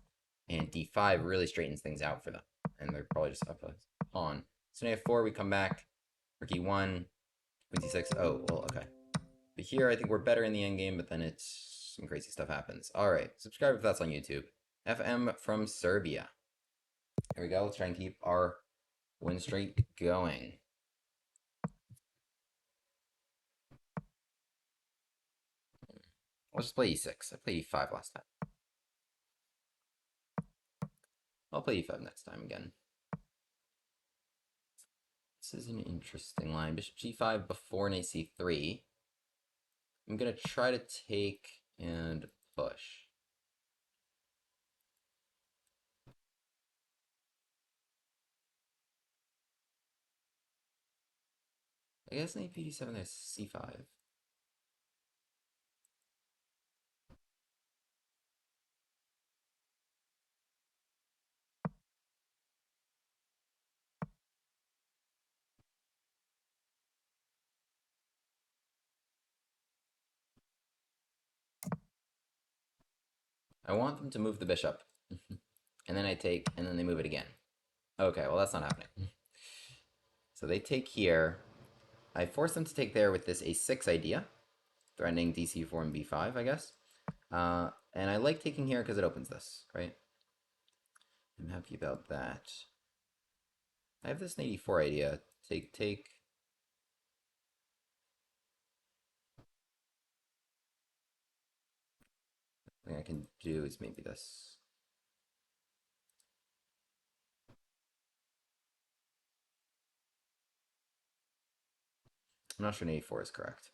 and d5 really straightens things out for them, and they're probably just up a pawn. So knight f4, we come back, rook e1, queen c6, oh, well, okay. But here, I think we're better in the endgame, but then it's some crazy stuff happens. Alright, subscribe if that's on YouTube. FM from Serbia. Here we go, let's try and keep our win streak going. Let's just play e6. I played e5 last time. I'll play e5 next time again. This is an interesting line. Bishop g5 before knight c3. I'm going to try to take and push. I guess knight bd7 there's c5. I want them to move the bishop. And then I take, and then they move it again. Okay, well that's not happening. So they take here. I force them to take there with this a6 idea, threatening dc4 and b5, I guess. And I like taking here because it opens this, right? I'm happy about that. I have this knight e4 idea. Take, take. The thing I can do is maybe this. I'm not sure knight e4 is correct.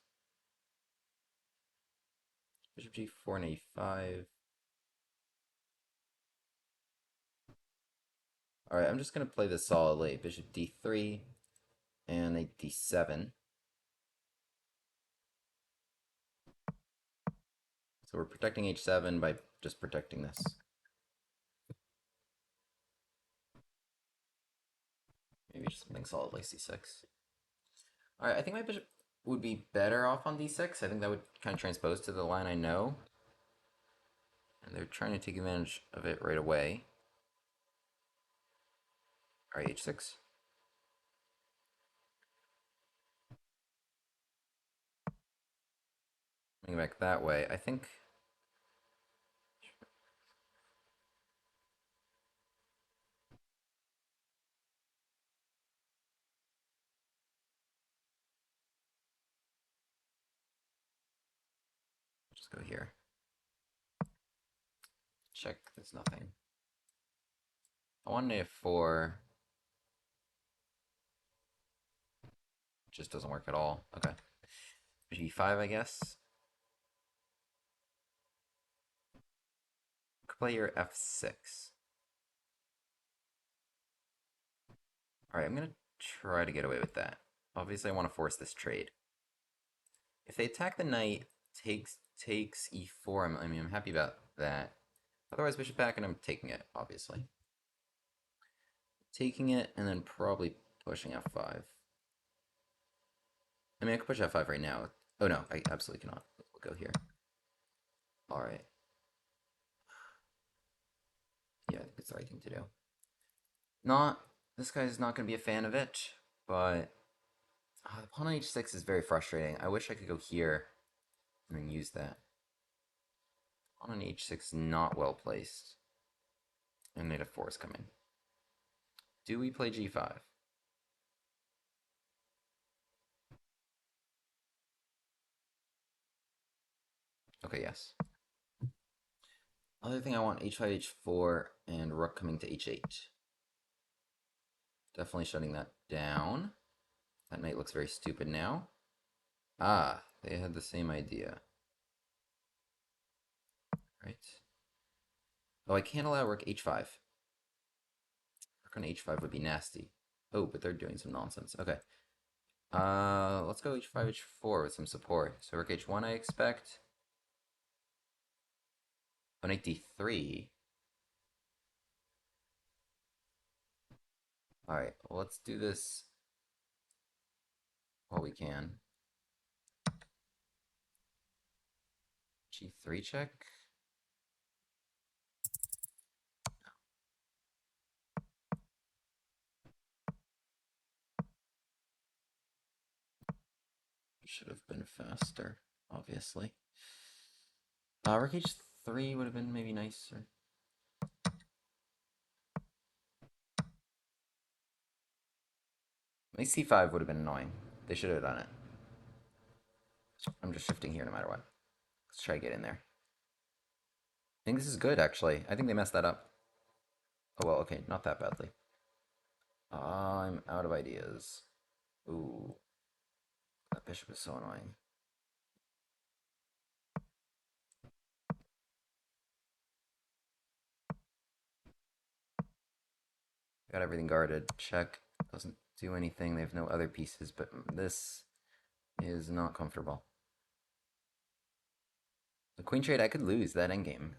Bishop g4 and a5. Alright, I'm just going to play this solidly. Bishop d3 and knight d7. So we're protecting h7 by just protecting this. Maybe just something solid like c6. Alright, I think my bishop would be better off on d6. I think that would kind of transpose to the line I know. And they're trying to take advantage of it right away. Alright, h6. Coming back that way, I think. Just go here. Check, there's nothing. I want knight f4. Just doesn't work at all. Okay. g5, I guess. Could play your f6. Alright, I'm gonna try to get away with that. Obviously, I want to force this trade. If they attack the knight, takes e4, I'm happy about that. Otherwise, bishop back, and I'm taking it, obviously. Taking it, and then probably pushing f5. I mean, I could push f5 right now. Oh no, I absolutely cannot. We'll go here. Alright. Yeah, I think it's the right thing to do. Not, this guy's not going to be a fan of it, but the pawn on h6 is very frustrating. I wish I could go here and then use that. Pawn on h6 not well placed. And knight f4 is coming. Do we play g5? Okay, yes. Other thing I want, h5, h4, and rook coming to h8. Definitely shutting that down. That knight looks very stupid now. Ah, they had the same idea. Right. Oh, I can't allow rook h5. Rook on h5 would be nasty. Oh, but they're doing some nonsense. Okay. Let's go h5, h4 with some support. So rook h1 I expect. On knight d3. Alright, well, let's do this while we can. G3 check. Should have been faster, obviously. Rook h3 would have been maybe nicer. Knight c5 would have been annoying. They should have done it. I'm just shifting here no matter what. Let's try to get in there. I think this is good, actually. I think they messed that up. Oh, well, okay, not that badly. I'm out of ideas. Ooh. That bishop is so annoying. Got everything guarded. Check. Doesn't do anything. They have no other pieces, but this is not comfortable. The queen trade, I could lose that endgame.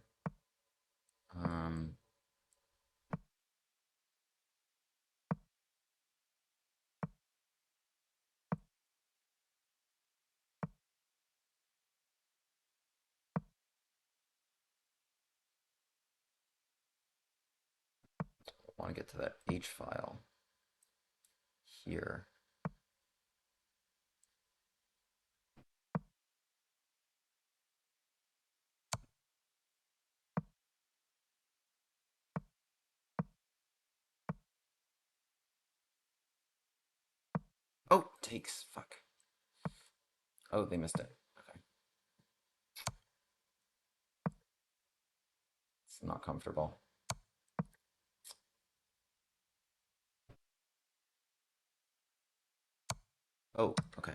I want to get to that H file here. Oh, takes. Fuck. Oh, they missed it. Okay. It's not comfortable. Oh, okay.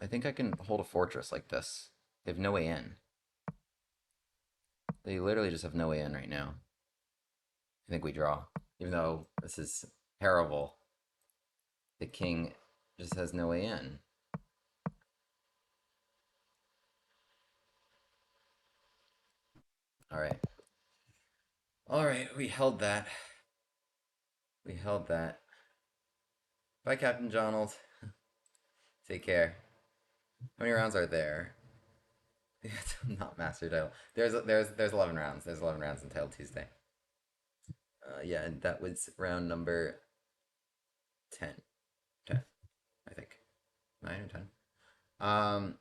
I think I can hold a fortress like this. They have no way in. They literally just have no way in right now. I think we draw. Even though this is terrible. The king just has no way in. Alright. Alright, we held that. We held that. Bye, Captain Jonald. Take care. How many rounds are there? Not master title. There's 11 rounds. There's 11 rounds in Title Tuesday. Yeah, and that was round number 10. 10, I think. 9 or 10.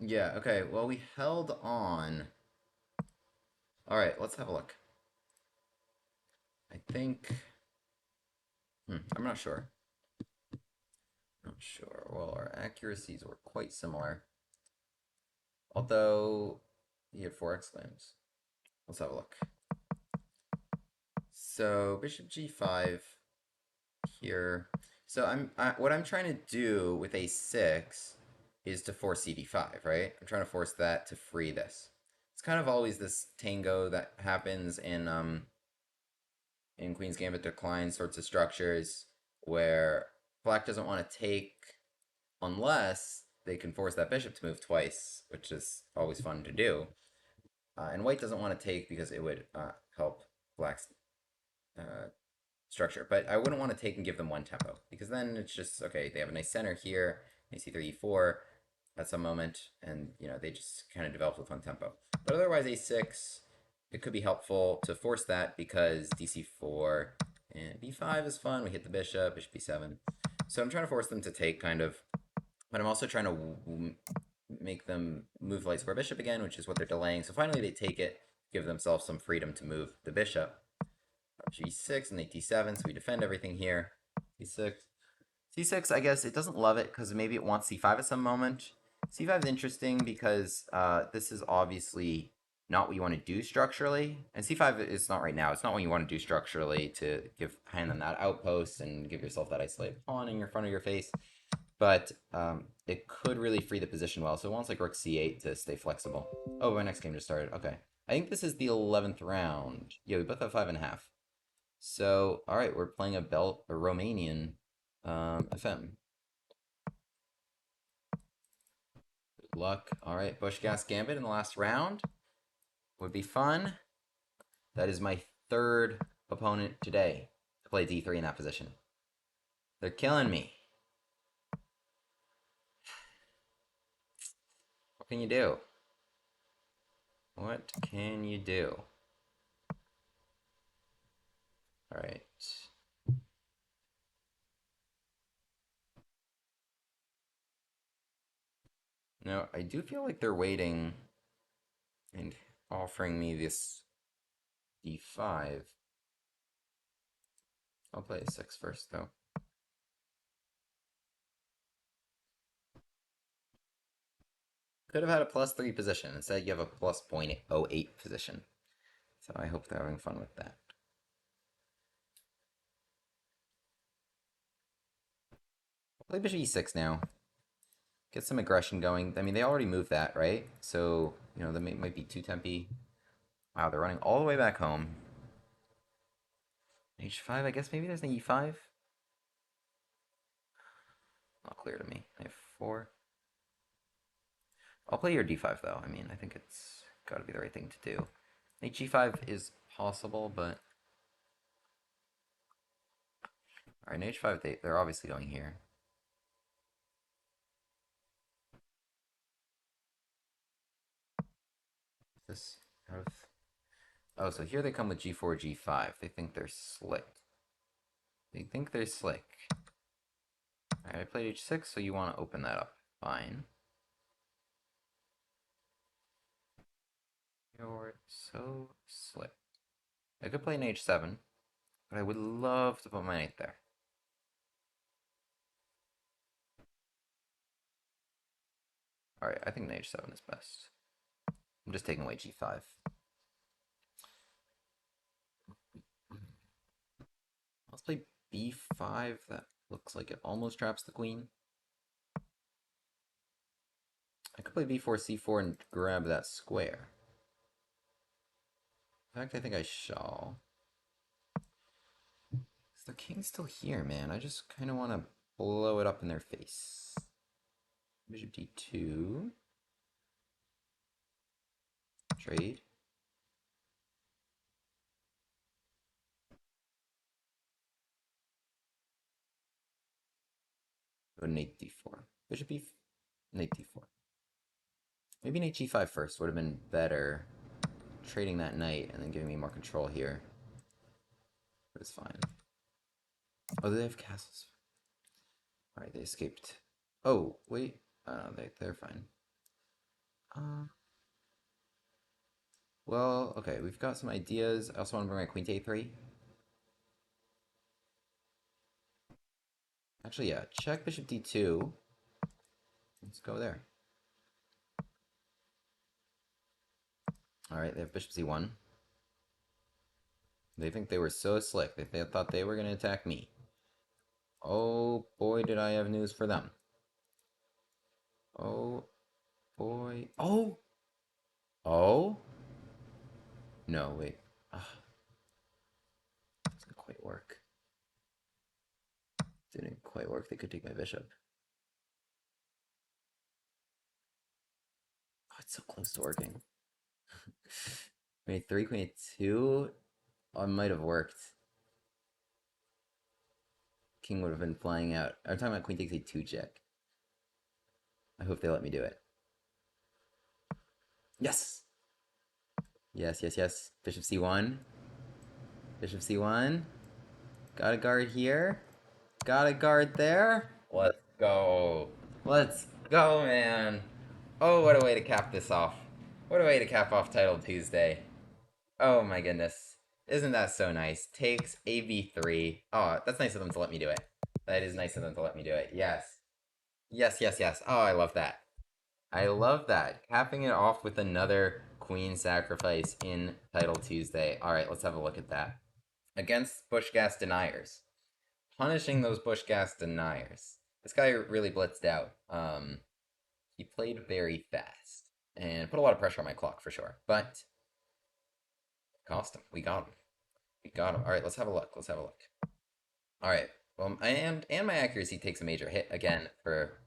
Yeah, okay. Well, we held on. Alright, let's have a look. I think... I'm not sure. Not sure. Well, our accuracies were quite similar. Although, he had 4 exclaims. Let's have a look. So, bishop g5 here. So what I'm trying to do with a6 is to force cd5, right? I'm trying to force that to free this. It's kind of always this tango that happens in Queen's Gambit Decline sorts of structures where black doesn't want to take unless they can force that bishop to move twice, which is always fun to do. And white doesn't want to take because it would help black's structure. But I wouldn't want to take and give them one tempo because then it's just, okay, they have a nice center here, c3, e4 at some moment, and, you know, they just kind of develop with one tempo. But otherwise, a6 it could be helpful to force that because dc4 and b5 is fun. We hit the bishop, bishop b7. So I'm trying to force them to take kind of, but I'm also trying to make them move the light square bishop again, which is what they're delaying. So finally they take it, give themselves some freedom to move the bishop. g6 and they d7, so we defend everything here. d6. c6, I guess it doesn't love it because maybe it wants c5 at some moment. c5 is interesting because this is obviously not what you want to do structurally. And c5 is not right now. It's not what you want to do structurally to hand them that outpost and give yourself that isolated pawn in front of your face. But it could really free the position well. So it wants like rook c8 to stay flexible. Oh, my next game just started. Okay. I think this is the 11th round. Yeah, we both have 5.5. So, all right, we're playing a Romanian FM. Good luck. All right, Busch-Gass Gambit in the last round. Would be fun. That is my third opponent today to play d3 in that position. They're killing me. What can you do? What can you do? All right. Now, I do feel like they're waiting and offering me this d5. I'll play a6 first, though. Could have had a +3 position. Instead, you have a plus 0.08 position. So I hope they're having fun with that. I'll play bishop e6 now. Get some aggression going. I mean, they already moved that, right? So, you know, that might be too tempy. Wow, they're running all the way back home. h5, I guess maybe there's an e5? Not clear to me. I have 4. I'll play your d5, though. I mean, I think it's got to be the right thing to do. h5 is possible, but... Alright, h5, they're obviously going here. This out of... Oh, so here they come with g4, g5. They think they're slick. They think they're slick. Alright, I played h6, so you want to open that up. Fine. You're so slick. I could play an h7, but I would love to put my knight there. Alright, I think an h7 is best. I'm just taking away g5. Let's play b5. That looks like it almost traps the queen. I could play b4, c4, and grab that square. In fact, I think I shall. Is the king still here, man? I just kind of want to blow it up in their face. Bishop d2. Trade. Go to knight d4. Bishop e... Knight d4. Maybe knight g5 first would have been better. Trading that knight and then giving me more control here. But it's fine. Oh, they have castles. Alright, they escaped. Oh, wait. They're fine. Well, okay, we've got some ideas. I also want to bring my queen to a3. Actually, yeah, check bishop d2. Let's go there. Alright, they have bishop c1. They think they were so slick. They thought they were going to attack me. Oh, boy, did I have news for them. Oh, boy. Oh! Oh? No, wait. Ugh. Doesn't quite work. Didn't quite work. They could take my bishop. Oh, it's so close to working. Queen a3, queen a2. Oh, it might have worked. King would have been flying out. I'm talking about queen takes a2 check. I hope they let me do it. Yes! Yes, yes, yes. Bishop c1. Bishop c1. Got a guard here. Got a guard there. Let's go. Let's go, man. Oh, what a way to cap this off. What a way to cap off Title Tuesday. Oh my goodness. Isn't that so nice? Takes AB3. Oh, that's nice of them to let me do it. That is nice of them to let me do it. Yes. Yes, yes, yes. Oh, I love that. I love that. Capping it off with another queen sacrifice in Title Tuesday. Alright, let's have a look at that. Against Busch-Gass deniers. Punishing those Busch-Gass deniers. This guy really blitzed out. He played very fast. And put a lot of pressure on my clock for sure. But cost him. We got him. We got him. Alright, let's have a look. Let's have a look. Alright. Well, and my accuracy takes a major hit again for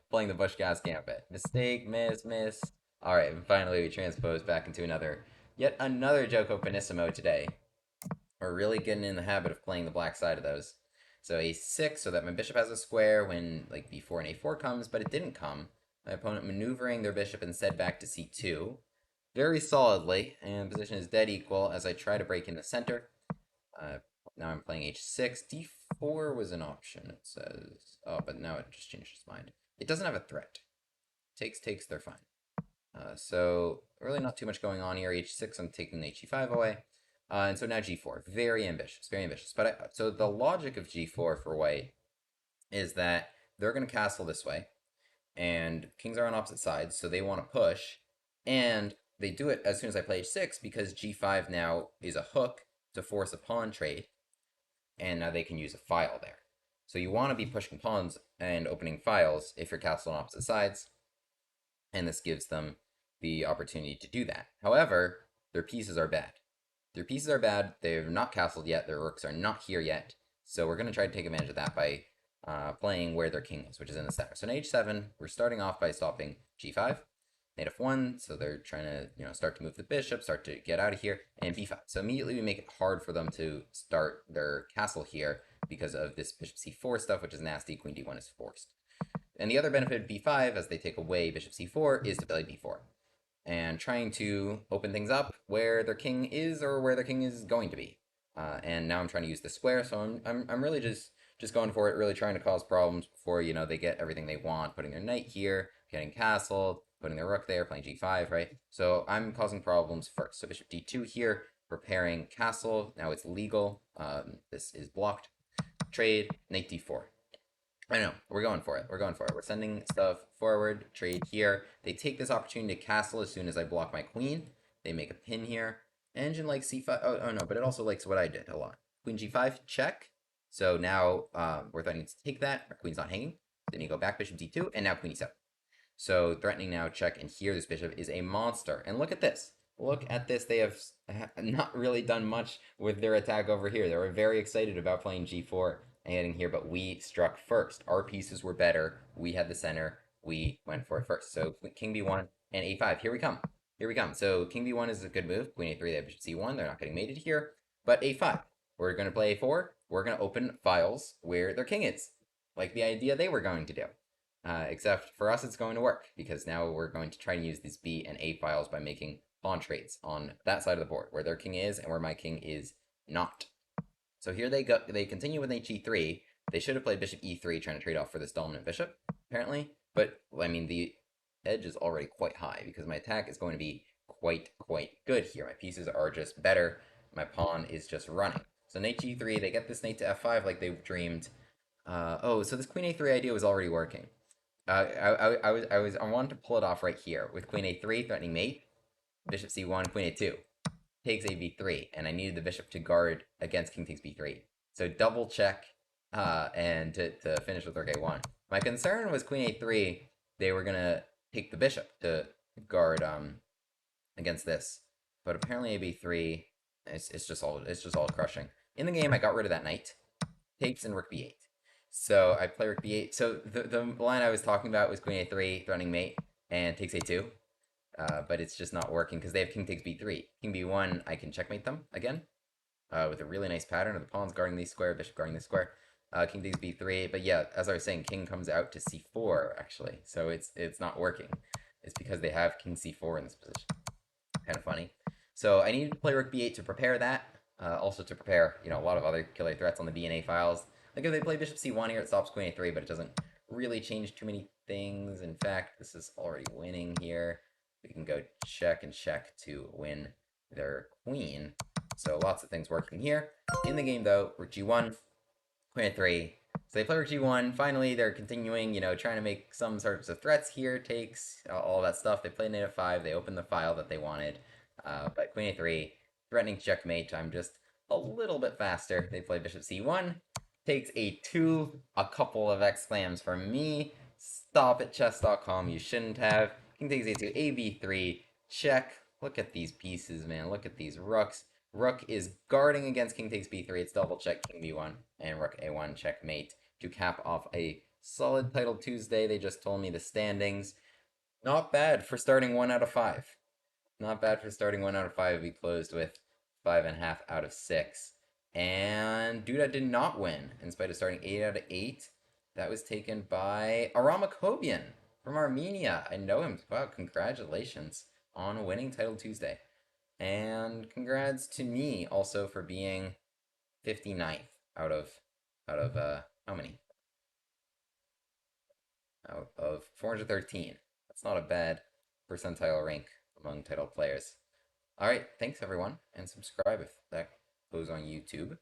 playing the Busch-Gass Gambit. Mistake, miss, miss. Alright, and finally we transpose back into yet another Joko Finissimo today. We're really getting in the habit of playing the black side of those. So a6, so that my bishop has a square when like b4 and a4 comes, but it didn't come. My opponent maneuvering their bishop instead back to c2. Very solidly, and position is dead equal as I try to break in the center. Now I'm playing h6. d4 was an option, it says. Oh, but now it just changed its mind. It doesn't have a threat. Takes, they're fine. So really not too much going on here. h6, I'm taking h5 away. And so now g4. Very ambitious, very ambitious. But so the logic of g4 for white is that they're going to castle this way. And kings are on opposite sides, so they want to push. And they do it as soon as I play h6 because g5 now is a hook to force a pawn trade. And now they can use a file there. So you want to be pushing pawns and opening files if you're castled on opposite sides. And this gives them the opportunity to do that. However, their pieces are bad. Their pieces are bad. They're not castled yet. Their rooks are not here yet. So we're going to try to take advantage of that by playing where their king is, which is in the center. So in h7, we're starting off by stopping g5. Knight f1, so they're trying to start to move the bishop, start to get out of here, and b5. So immediately we make it hard for them to start their castle here because of this bishop c4 stuff, which is nasty. Queen d1 is forced. And the other benefit of b5, as they take away bishop c4, is to play b4. And trying to open things up where their king is or where their king is going to be. And now I'm trying to use the square, so I'm really just going for it, really trying to cause problems before, they get everything they want, putting their knight here, getting castled, putting their rook there, playing g5, right? So I'm causing problems first. So bishop d2 here, preparing castle. Now it's legal. This is blocked. Trade, knight d4. I know, we're going for it. We're going for it. We're sending stuff forward, trade here. They take this opportunity to castle as soon as I block my queen. They make a pin here. Engine likes c5. Oh no, but it also likes what I did a lot. Queen g5, check. So now we're threatening to take that. Our queen's not hanging. Then you go back, bishop d2, and now queen e7. So threatening now, check, and here this bishop is a monster. And look at this. Look at this. They have not really done much with their attack over here. They were very excited about playing g4 and getting here, but we struck first. Our pieces were better. We had the center. We went for it first. So king b1 and a5. Here we come. Here we come. So king b1 is a good move. Queen a3, they have bishop c1. They're not getting mated here. But a5. We're going to play a4. We're going to open files where their king is. Like the idea they were going to do. Except for us, it's going to work, because now we're going to try and use these B and A files by making pawn trades on that side of the board, where their king is and where my king is not. So here they go. They continue with h3. They should have played bishop e3, trying to trade off for this dominant bishop, apparently. But, I mean, the edge is already quite high, because my attack is going to be quite good here. My pieces are just better. My pawn is just running. So knight g3, they get this knight to f5 like they dreamed. So this queen a3 idea was already working. I wanted to pull it off right here with queen a3 threatening mate, bishop c1, queen a2 takes a b3, and I needed the bishop to guard against king takes b3. So double check, and to finish with rook a1. My concern was queen a3. They were gonna take the bishop to guard against this, but apparently a b3 it's just all crushing. In the game, I got rid of that knight, takes and rook b8. So I play rook b8. So the line I was talking about was queen a3, threatening mate, and takes a2. But it's just not working because they have king takes b3. King b1, I can checkmate them again with a really nice pattern of the pawns guarding the square, bishop guarding the square. King takes b3. But yeah, as I was saying, king comes out to c4, actually. So it's not working. It's because they have king c4 in this position. Kind of funny. So I needed to play Rook B8 to prepare that. Also to prepare, a lot of other killer threats on the DNA files. Like if they play Bishop C1 here, it stops Queen A3, but it doesn't really change too many things. In fact, this is already winning here. We can go check and check to win their queen. So lots of things working here. In the game though, Rook G1, Queen A3. So they play Rook G1. Finally, they're continuing, trying to make some sorts of threats here. Takes all that stuff. They play Knight F5. They open the file that they wanted. But Queen A3, threatening checkmate. I'm just a little bit faster. They play Bishop C1. Takes A2. A couple of exclams from me. Stop at chess.com. You shouldn't have. King takes A2. AB3. Check. Look at these pieces, man. Look at these rooks. Rook is guarding against King takes B3. It's double check King B1 and Rook A1 checkmate to cap off a solid title Tuesday. They just told me the standings. Not bad for starting 1 out of 5. Not bad for starting 1 out of 5. We closed with 5.5 out of 6. And Duda did not win in spite of starting 8 out of 8. That was taken by Aramakobian from Armenia. I know him. Wow, congratulations on winning title Tuesday. And congrats to me also for being 59th out of how many? Out of 413. That's not a bad percentile rank among title players. All right, thanks everyone, and subscribe if that goes on YouTube.